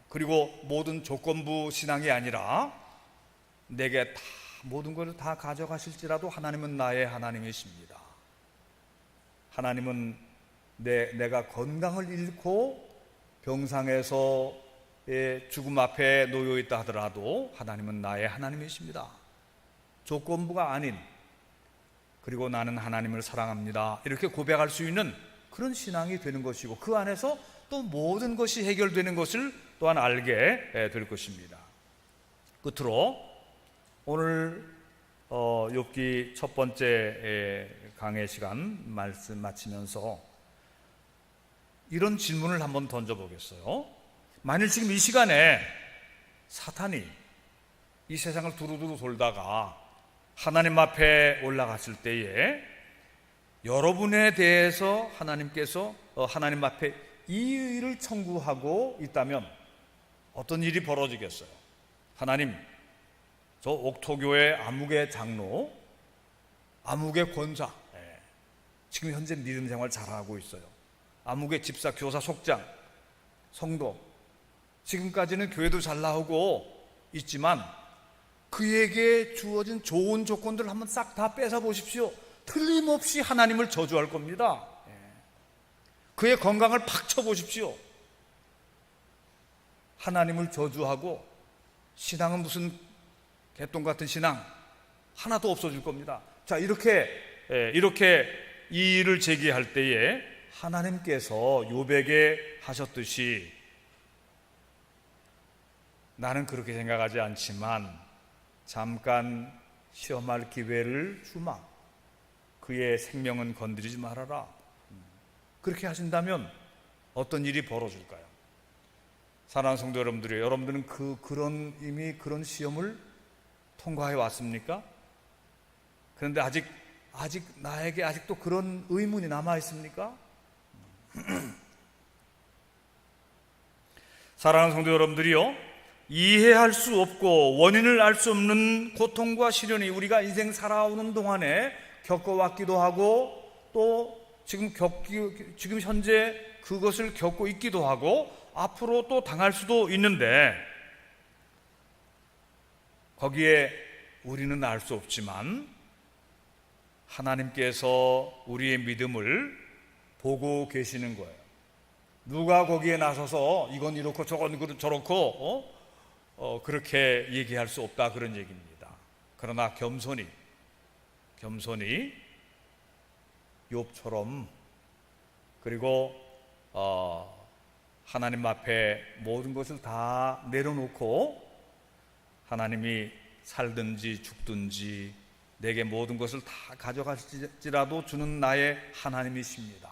그리고 모든 조건부 신앙이 아니라 내게 다 모든 것을 다 가져가실지라도 하나님은 나의 하나님이십니다. 하나님은 내가 건강을 잃고 병상에서 죽음 앞에 놓여 있다 하더라도 하나님은 나의 하나님이십니다. 조건부가 아닌, 그리고 나는 하나님을 사랑합니다, 이렇게 고백할 수 있는 그런 신앙이 되는 것이고, 그 안에서 또 모든 것이 해결되는 것을 또한 알게 될 것입니다. 끝으로 오늘 욥기 첫 번째 강의 시간 말씀 마치면서 이런 질문을 한번 던져보겠어요. 만일 지금 이 시간에 사탄이 이 세상을 두루두루 돌다가 하나님 앞에 올라갔을 때에 여러분에 대해서 하나님께서 하나님 앞에 이의를 청구하고 있다면 어떤 일이 벌어지겠어요? 하나님, 저 옥토교회 암흑의 장로, 암흑의 권사, 지금 현재 믿음 생활 잘하고 있어요. 암흑의 집사, 교사, 속장, 성도, 지금까지는 교회도 잘 나오고 있지만 그에게 주어진 좋은 조건들을 한번 싹 다 뺏어 보십시오. 틀림없이 하나님을 저주할 겁니다. 그의 건강을 팍 쳐보십시오. 하나님을 저주하고 신앙은 무슨 개똥 같은 신앙 하나도 없어질 겁니다. 자, 이렇게 이 일을 제기할 때에 하나님께서 욥에게 하셨듯이 나는 그렇게 생각하지 않지만 잠깐 시험할 기회를 주마. 그의 생명은 건드리지 말아라. 그렇게 하신다면 어떤 일이 벌어질까요? 사랑하는 성도 여러분들이, 여러분들은 이미 그런 시험을 통과해 왔습니까? 그런데 아직 나에게 아직도 그런 의문이 남아 있습니까? 사랑하는 성도 여러분들이요, 이해할 수 없고 원인을 알 수 없는 고통과 시련이 우리가 인생 살아오는 동안에 겪어왔기도 하고, 또 지금 현재 그것을 겪고 있기도 하고 앞으로 또 당할 수도 있는데, 거기에 우리는 알 수 없지만 하나님께서 우리의 믿음을 보고 계시는 거예요. 누가 거기에 나서서 이건 이렇고 저건 저렇고 그렇게 얘기할 수 없다, 그런 얘기입니다. 그러나 겸손히 욥처럼, 그리고 하나님 앞에 모든 것을 다 내려놓고 하나님이 살든지 죽든지 내게 모든 것을 다 가져갈지라도 주는 나의 하나님이십니다,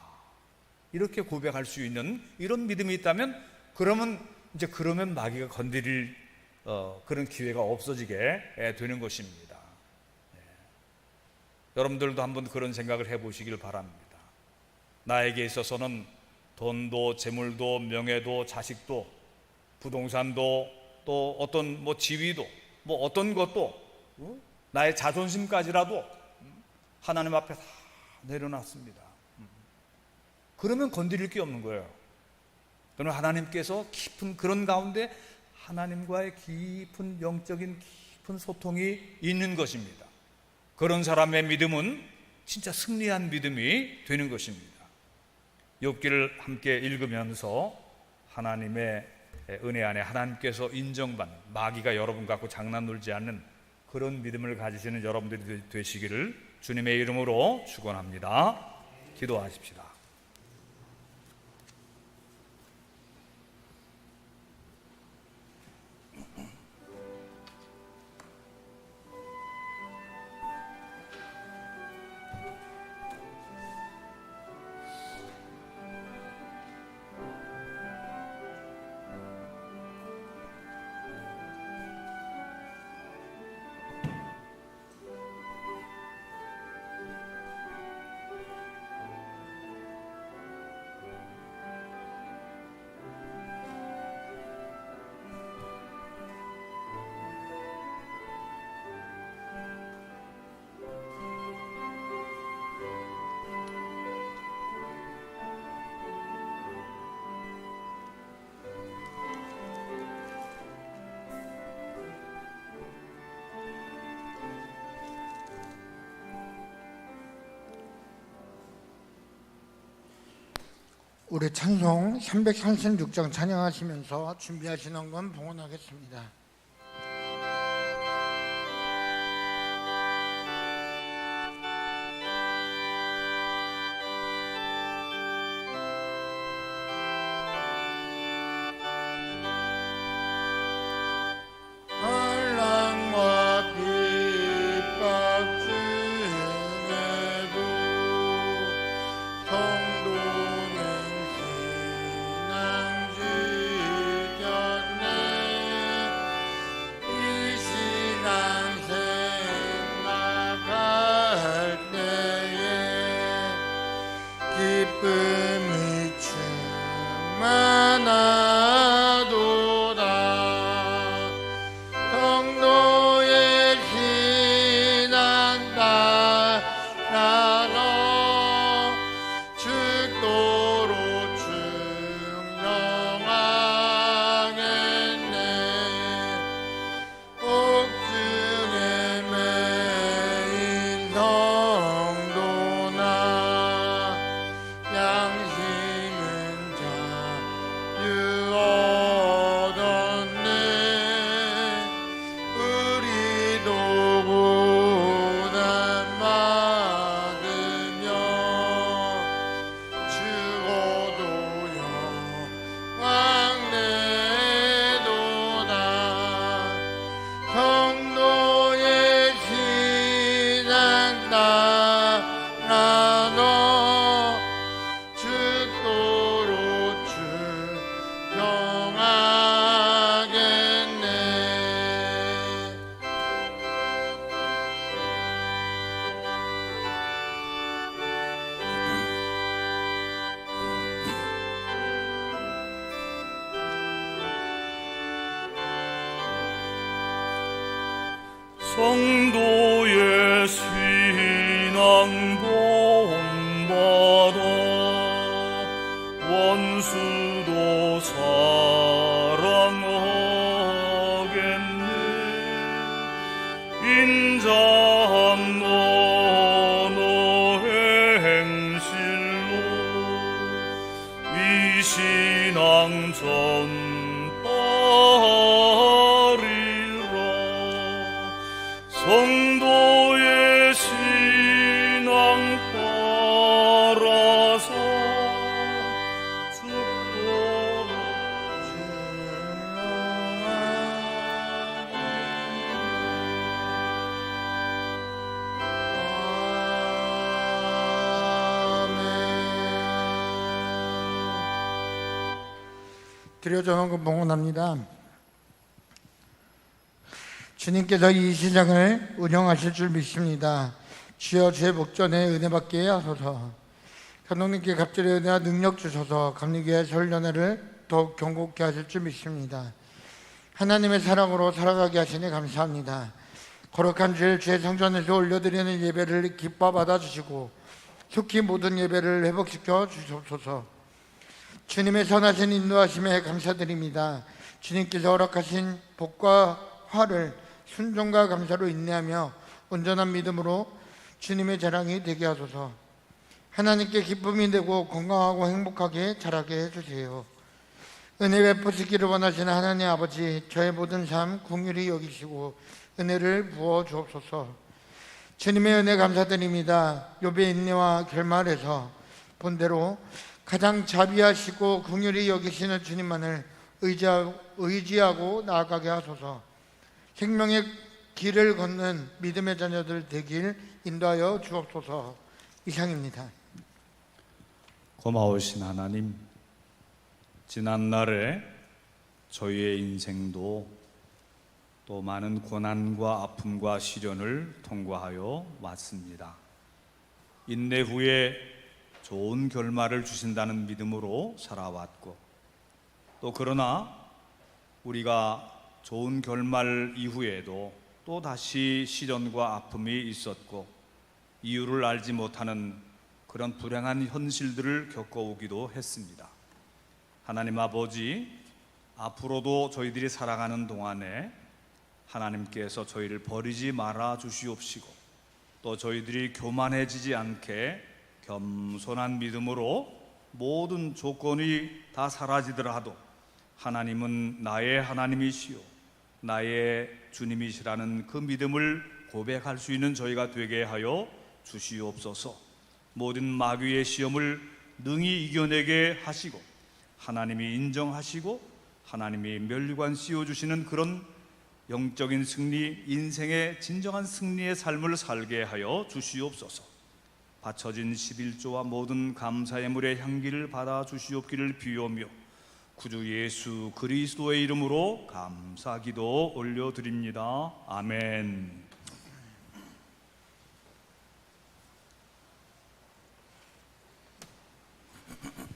이렇게 고백할 수 있는 이런 믿음이 있다면, 그러면 마귀가 건드릴 그런 기회가 없어지게 되는 것입니다. 여러분들도 한번 그런 생각을 해보시길 바랍니다. 나에게 있어서는 돈도 재물도 명예도 자식도 부동산도 또 어떤 지위도 어떤 것도 나의 자존심까지라도 하나님 앞에 다 내려놨습니다. 그러면 건드릴 게 없는 거예요. 그러면 하나님께서 깊은 그런 가운데 하나님과의 깊은 영적인 깊은 소통이 있는 것입니다. 그런 사람의 믿음은 진짜 승리한 믿음이 되는 것입니다. 욥기를 함께 읽으면서 하나님의 은혜 안에 하나님께서 인정받는, 마귀가 여러분 갖고 장난 놀지 않는 그런 믿음을 가지시는 여러분들이 되시기를 주님의 이름으로 축원합니다. 기도하십시다. 우리 찬송 336장 찬양하시면서 준비하시는 건 봉헌하겠습니다. 환난과 핍박 중에도 성도는 신앙 지켰네. 이 시간 생각할 때에 기쁨이 충만하도다. 성도의 신앙 따라서 죽도록 충성하겠네. 옥중에 매인 성도나 양심은 자유 얻었네. 우리도 고난 받으며 죽어도 영광 내도다. 성도의 신앙 따라서 죽도록 충성하겠네. 성도의 신앙 본받아 원수도 사랑하겠네. 인자한 언어의 행실로 이 신앙 전파리라. 성도의 신앙 따라서 죽도록 드려져는 건 봉헌합니다. 주님께서 이 시장을 운영하실 줄 믿습니다. 주여 주의 목전에 은혜 받게 하소서. 감독님께 갑절의 은혜와 능력 주셔서 감리교회 설련회를 더욱 견고케 하실 줄 믿습니다. 하나님의 사랑으로 살아가게 하시니 감사합니다. 거룩한 주일 주의 성전에서 올려드리는 예배를 기뻐 받아주시고 속히 모든 예배를 회복시켜 주시옵소서. 주님의 선하신 인도하심에 감사드립니다. 주님께서 허락하신 복과 화를 순종과 감사로 인내하며 온전한 믿음으로 주님의 자랑이 되게 하소서. 하나님께 기쁨이 되고 건강하고 행복하게 자라게 해주세요. 은혜 베푸시기를 원하시는 하나님 아버지, 저의 모든 삶 긍휼히 여기시고 은혜를 부어 주옵소서. 주님의 은혜 감사드립니다. 욥의 인내와 결말에서 본대로 가장 자비하시고 긍휼히 여기시는 주님만을 의지하고 나아가게 하소서. 생명의 길을 걷는 믿음의 자녀들 되길 인도하여 주옵소서. 이상입니다. 고마우신 하나님, 지난날에 저희의 인생도 또 많은 고난과 아픔과 시련을 통과하여 왔습니다. 인내 후에 좋은 결말을 주신다는 믿음으로 살아왔고, 또 그러나 우리가 좋은 결말 이후에도 또 다시 시련과 아픔이 있었고 이유를 알지 못하는 그런 불행한 현실들을 겪어오기도 했습니다. 하나님 아버지, 앞으로도 저희들이 살아가는 동안에 하나님께서 저희를 버리지 말아 주시옵시고, 또 저희들이 교만해지지 않게 겸손한 믿음으로 모든 조건이 다 사라지더라도 하나님은 나의 하나님이시요 나의 주님이시라는 그 믿음을 고백할 수 있는 저희가 되게 하여 주시옵소서. 모든 마귀의 시험을 능히 이겨내게 하시고 하나님이 인정하시고 하나님이 면류관 씌워주시는 그런 영적인 승리, 인생의 진정한 승리의 삶을 살게 하여 주시옵소서. 바쳐진 11조와 모든 감사의 물의 향기를 받아 주시옵기를 비오며 구주 예수 그리스도의 이름으로 감사기도 올려드립니다. 아멘.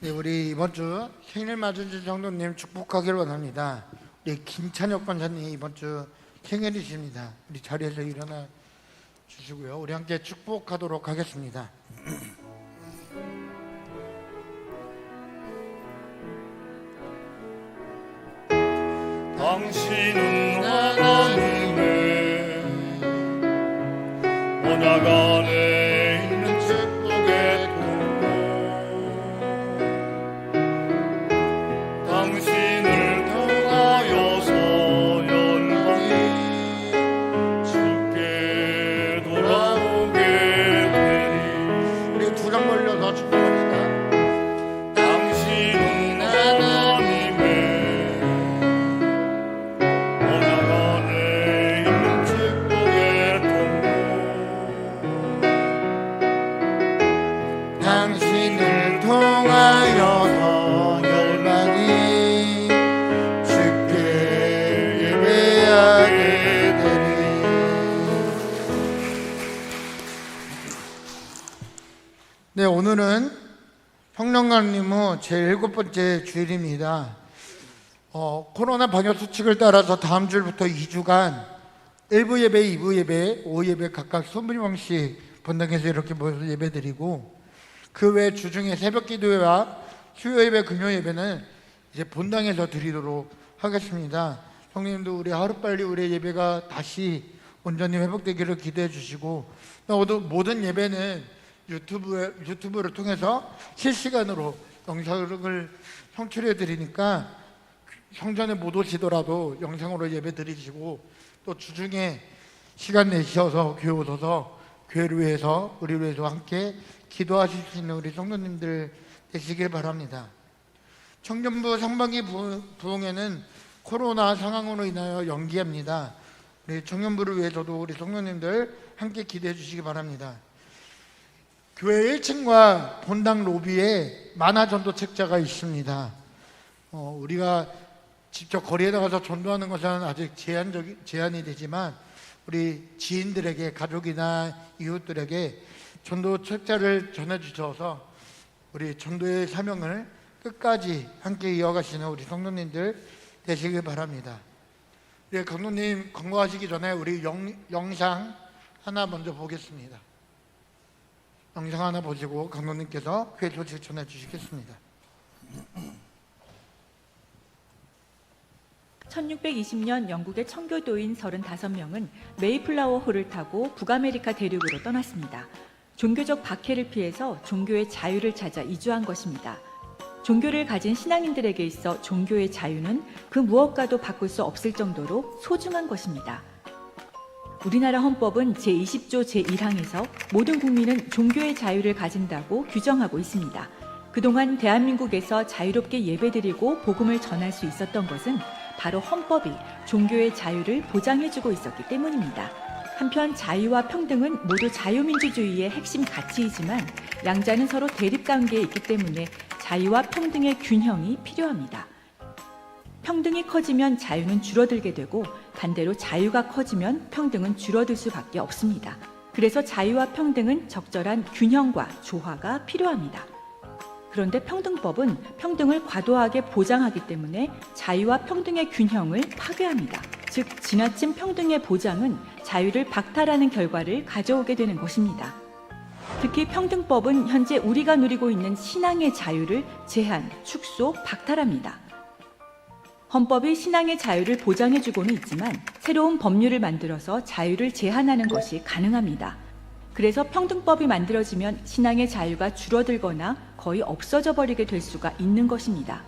네, 우리 이번 주 생일 맞으신 성도님 축복하기를 원합니다. 우리 김찬혁 권사님 이번 주 생일이십니다. 우리 자리에서 일어나 주시고요. 우리 함께 축복하도록 하겠습니다. 당신은 하나님의 언약 안에 있는 축복의 통로 당신을 통하여서 열방이 주께 돌아오게 되리. 우리 두 장 벌려서 축복합니다. 당신은 하나님의 언약 안에 있는 축복의 통로 당신을 통하여서 열방이 주께 예배하게 되리. 네, 오늘은 평령관님 제 7번째 주일입니다. 코로나 방역 수칙을 따라서 다음 주부터 2주간 1부 예배, 2부 예배, 오후 예배 각각 20명씩 본당에서 이렇게 모여서 예배드리고 그 외 주중에 새벽 기도회와 수요 예배, 금요 예배는 이제 본당에서 드리도록 하겠습니다. 성님도 우리 하루빨리 우리 예배가 다시 온전히 회복되기를 기대해 주시고 모든 예배는 유튜브를 통해서 실시간으로 영상을 송출해 드리니까 성전에 못 오시더라도 영상으로 예배 드리시고 또 주중에 시간 내셔서 교회 오셔서 교회를 위해서 우리를 위해서 함께 기도하실 수 있는 우리 성도님들 되시길 바랍니다. 청년부 상반기 부흥회는 코로나 상황으로 인하여 연기합니다. 우리 청년부를 위해서도 우리 성도님들 함께 기대해 주시기 바랍니다. 교회 1층과 본당 로비에 만화 전도 책자가 있습니다. 우리가 직접 거리에 나가서 전도하는 것은 아직 제한이 되지만 우리 지인들에게, 가족이나 이웃들에게 전도 책자를 전해주셔서 우리 전도의 사명을 끝까지 함께 이어가시는 우리 성도님들 되시길 바랍니다. 우리 강도님 광고하시기 전에 우리 영상 하나 먼저 보겠습니다. 영상 하나 보시고 강도님께서 교회 소식 전해 주시겠습니다. 1620년 영국의 청교도인 35명은 메이플라워 호를 타고 북아메리카 대륙으로 떠났습니다. 종교적 박해를 피해서 종교의 자유를 찾아 이주한 것입니다. 종교를 가진 신앙인들에게 있어 종교의 자유는 그 무엇과도 바꿀 수 없을 정도로 소중한 것입니다. 우리나라 헌법은 제20조 제1항에서 모든 국민은 종교의 자유를 가진다고 규정하고 있습니다. 그동안 대한민국에서 자유롭게 예배드리고 복음을 전할 수 있었던 것은 바로 헌법이 종교의 자유를 보장해주고 있었기 때문입니다. 한편 자유와 평등은 모두 자유민주주의의 핵심 가치이지만 양자는 서로 대립관계에 있기 때문에 자유와 평등의 균형이 필요합니다. 평등이 커지면 자유는 줄어들게 되고 반대로 자유가 커지면 평등은 줄어들 수밖에 없습니다. 그래서 자유와 평등은 적절한 균형과 조화가 필요합니다. 그런데 평등법은 평등을 과도하게 보장하기 때문에 자유와 평등의 균형을 파괴합니다. 즉, 지나친 평등의 보장은 자유를 박탈하는 결과를 가져오게 되는 것입니다. 특히 평등법은 현재 우리가 누리고 있는 신앙의 자유를 제한, 축소, 박탈합니다. 헌법이 신앙의 자유를 보장해주고는 있지만 새로운 법률을 만들어서 자유를 제한하는 것이 가능합니다. 그래서 평등법이 만들어지면 신앙의 자유가 줄어들거나 거의 없어져 버리게 될 수가 있는 것입니다.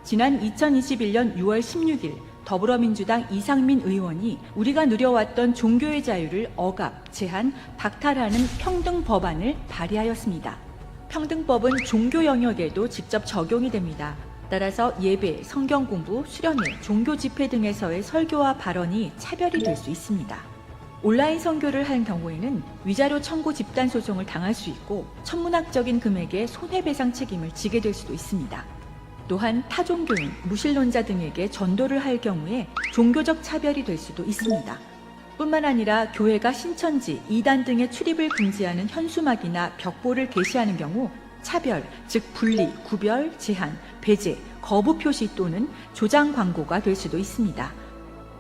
지난 2021년 6월 16일 더불어민주당 이상민 의원이 우리가 누려왔던 종교의 자유를 억압, 제한, 박탈하는 평등법안을 발의하였습니다. 평등법은 종교 영역에도 직접 적용이 됩니다. 따라서 예배, 성경 공부, 수련회, 종교 집회 등에서의 설교와 발언이 차별이 될 수 있습니다. 온라인 선교를 한 경우에는 위자료 청구 집단 소송을 당할 수 있고 천문학적인 금액의 손해배상 책임을 지게 될 수도 있습니다. 또한 타종교인, 무신론자 등에게 전도를 할 경우에 종교적 차별이 될 수도 있습니다. 뿐만 아니라 교회가 신천지, 이단 등의 출입을 금지하는 현수막이나 벽보를 게시하는 경우 차별, 즉 분리, 구별, 제한, 배제, 거부 표시 또는 조장 광고가 될 수도 있습니다.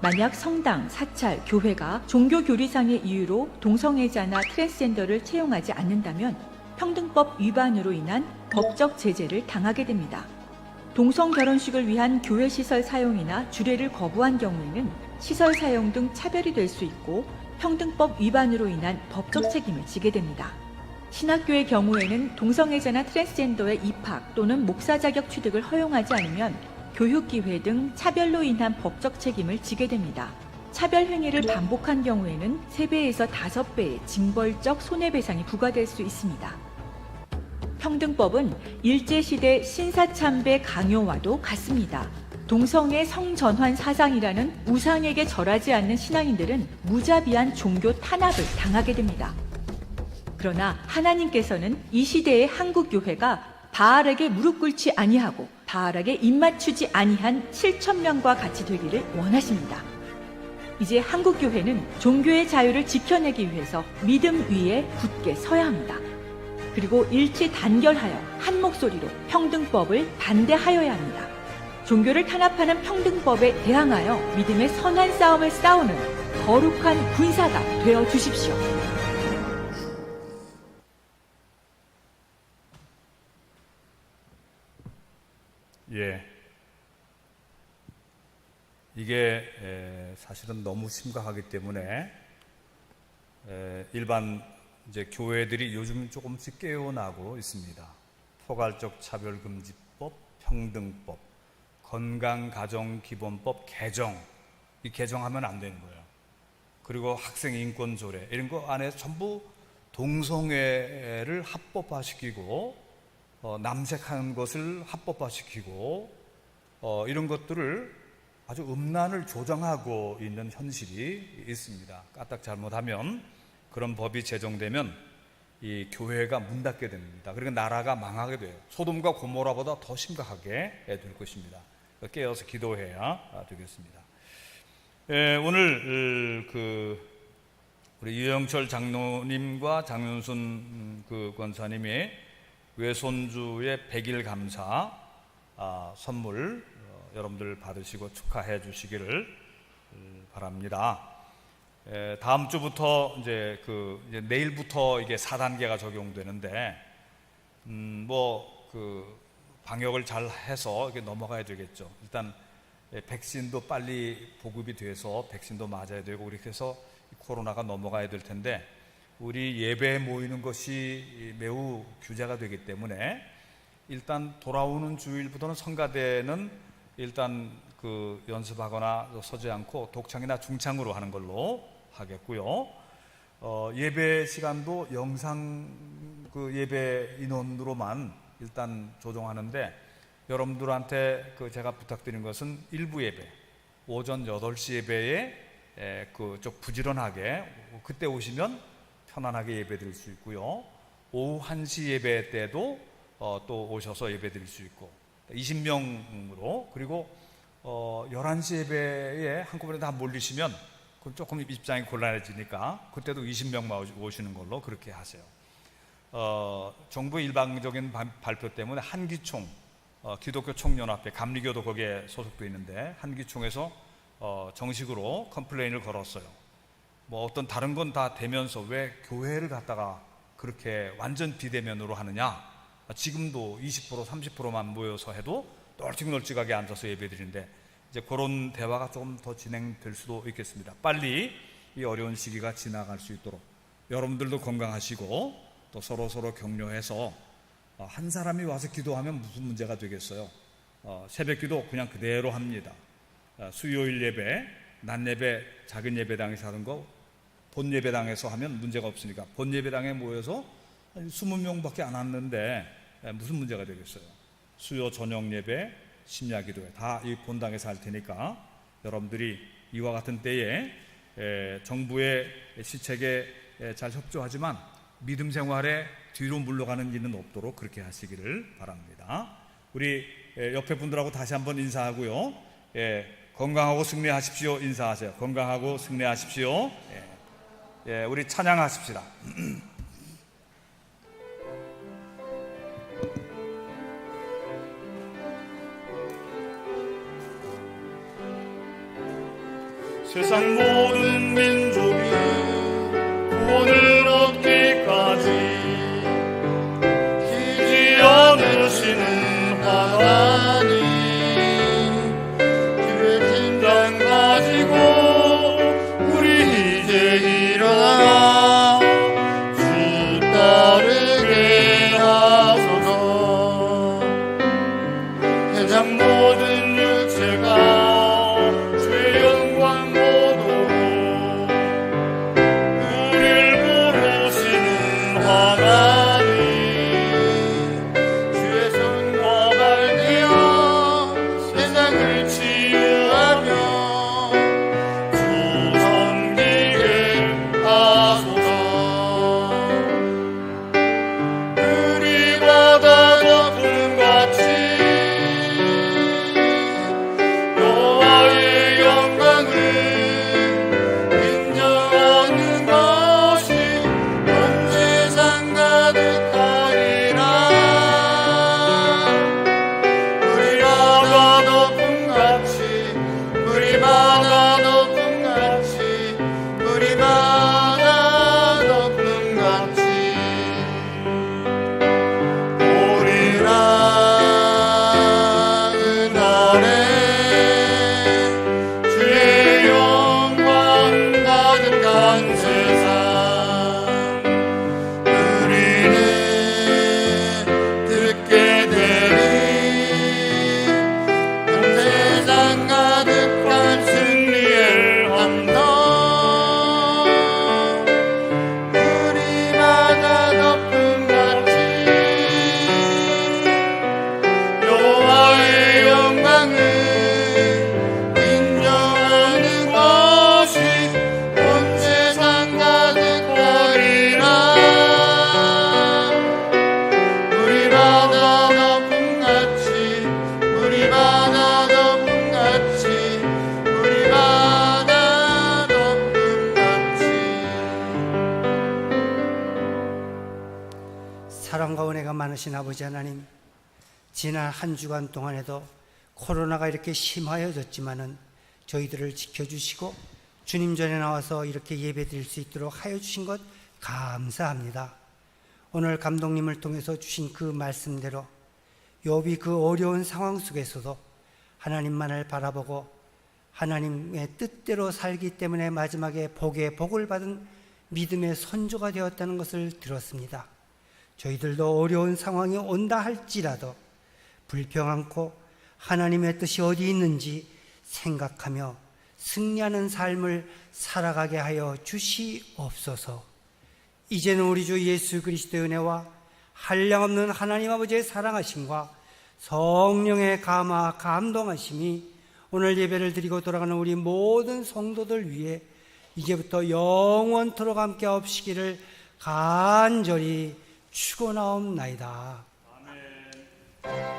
만약 성당, 사찰, 교회가 종교 교리상의 이유로 동성애자나 트랜스젠더를 채용하지 않는다면 평등법 위반으로 인한 법적 제재를 당하게 됩니다. 동성 결혼식을 위한 교회 시설 사용이나 주례를 거부한 경우에는 시설 사용 등 차별이 될 수 있고 평등법 위반으로 인한 법적 책임을 지게 됩니다. 신학교의 경우에는 동성애자나 트랜스젠더의 입학 또는 목사 자격 취득을 허용하지 않으면 교육기회 등 차별로 인한 법적 책임을 지게 됩니다. 차별 행위를 반복한 경우에는 3배에서 5배의 징벌적 손해배상이 부과될 수 있습니다. 평등법은 일제시대 신사참배 강요와도 같습니다. 동성애 성전환 사상이라는 우상에게 절하지 않는 신앙인들은 무자비한 종교 탄압을 당하게 됩니다. 그러나 하나님께서는 이 시대의 한국교회가 바알에게 무릎 꿇지 아니하고 바알에게 입맞추지 아니한 7,000명과 같이 되기를 원하십니다. 이제 한국교회는 종교의 자유를 지켜내기 위해서 믿음 위에 굳게 서야 합니다. 그리고 일치 단결하여 한 목소리로 평등법을 반대하여야 합니다. 종교를 탄압하는 평등법에 대항하여 믿음의 선한 싸움을 싸우는 거룩한 군사가 되어 주십시오. 예. 이게 사실은 너무 심각하기 때문에 일반 이제 교회들이 요즘 조금씩 깨어나고 있습니다. 포괄적 차별금지법, 평등법, 건강가정기본법 개정, 이 개정하면 안 되는 거예요. 그리고 학생인권조례 이런 거 안에 전부 동성애를 합법화시키고 남색하는 것을 합법화시키고 이런 것들을 아주 음란을 조장하고 있는 현실이 있습니다. 까딱 잘못하면 그런 법이 제정되면 이 교회가 문 닫게 됩니다. 그리고 나라가 망하게 돼요. 소돔과 고모라보다 더 심각하게 될 것입니다. 깨어서 기도해야 되겠습니다. 오늘 우리 유영철 장로님과 장윤순 권사님이 외손주의 100일 감사 선물 여러분들 받으시고 축하해 주시기를 바랍니다. 다음 주부터 이제 내일부터 이게 4단계가 적용되는데 방역을 잘 해서 이게 넘어가야 되겠죠. 일단 백신도 빨리 보급이 돼서 백신도 맞아야 되고 이렇게 해서 코로나가 넘어가야 될 텐데 우리 예배에 모이는 것이 매우 규제가 되기 때문에 일단 돌아오는 주일부터는 성가대는 일단 연습하거나 서지 않고 독창이나 중창으로 하는 걸로 하겠고요. 예배 시간도 영상 예배 인원으로만 일단 조정하는데 여러분들한테 제가 부탁드린 것은 일부 예배, 오전 8시 예배에 좀 부지런하게 그때 오시면 편안하게 예배 드릴 수 있고요. 오후 1시 예배 때도 또 오셔서 예배 드릴 수 있고 20명으로 그리고 11시 예배에 한꺼번에 다 몰리시면 그건 조금 입장이 곤란해지니까 그때도 20명만 오시는 걸로 그렇게 하세요. 정부 일방적인 발표 때문에 한기총 기독교 총연합회 감리교도 거기에 소속돼 있는데 한기총에서 정식으로 컴플레인을 걸었어요. 어떤 다른 건 다 되면서 왜 교회를 갖다가 그렇게 완전 비대면으로 하느냐? 지금도 20% 30%만 모여서 해도 널찍널찍하게 앉아서 예배드리는데 이제 그런 대화가 조금 더 진행될 수도 있겠습니다. 빨리 이 어려운 시기가 지나갈 수 있도록 여러분들도 건강하시고 또 서로 격려해서 한 사람이 와서 기도하면 무슨 문제가 되겠어요? 새벽 기도 그냥 그대로 합니다. 수요일 예배, 낮 예배, 작은 예배당에서 하는 거 본 예배당에서 하면 문제가 없으니까 본 예배당에 모여서 20명밖에 안 왔는데 무슨 문제가 되겠어요? 수요 저녁 예배, 심야 기도회 다 이 본당에서 할 테니까 여러분들이 이와 같은 때에 정부의 시책에 잘 협조하지만 믿음 생활에 뒤로 물러가는 일은 없도록 그렇게 하시기를 바랍니다. 우리 옆에 분들하고 다시 한번 인사하고요. 건강하고 승리하십시오. 인사하세요. 건강하고 승리하십시오. 우리 찬양하십시다. 세상 모든 민족이 구원을 얻기까지 쉬지 않으시는 하나님, 주의 심장 가지고 우리 이제 일어나 주 따르게 하소서. 세상 모든 육체가 사랑과 은혜가 많으신 아버지 하나님, 지난 한 주간 동안에도 코로나가 이렇게 심하여졌지만은 저희들을 지켜주시고 주님 전에 나와서 이렇게 예배드릴 수 있도록 하여 주신 것 감사합니다. 오늘 감독님을 통해서 주신 그 말씀대로 욥이 그 어려운 상황 속에서도 하나님만을 바라보고 하나님의 뜻대로 살기 때문에 마지막에 복의 복을 받은 믿음의 선조가 되었다는 것을 들었습니다. 저희들도 어려운 상황이 온다 할지라도 불평 않고 하나님의 뜻이 어디 있는지 생각하며 승리하는 삶을 살아가게 하여 주시옵소서. 이제는 우리 주 예수 그리스도의 은혜와 한량없는 하나님 아버지의 사랑하심과 성령의 감화 감동하심이 오늘 예배를 드리고 돌아가는 우리 모든 성도들 위해 이제부터 영원토록 함께 없시기를 간절히 축원하옵나이다. 아멘.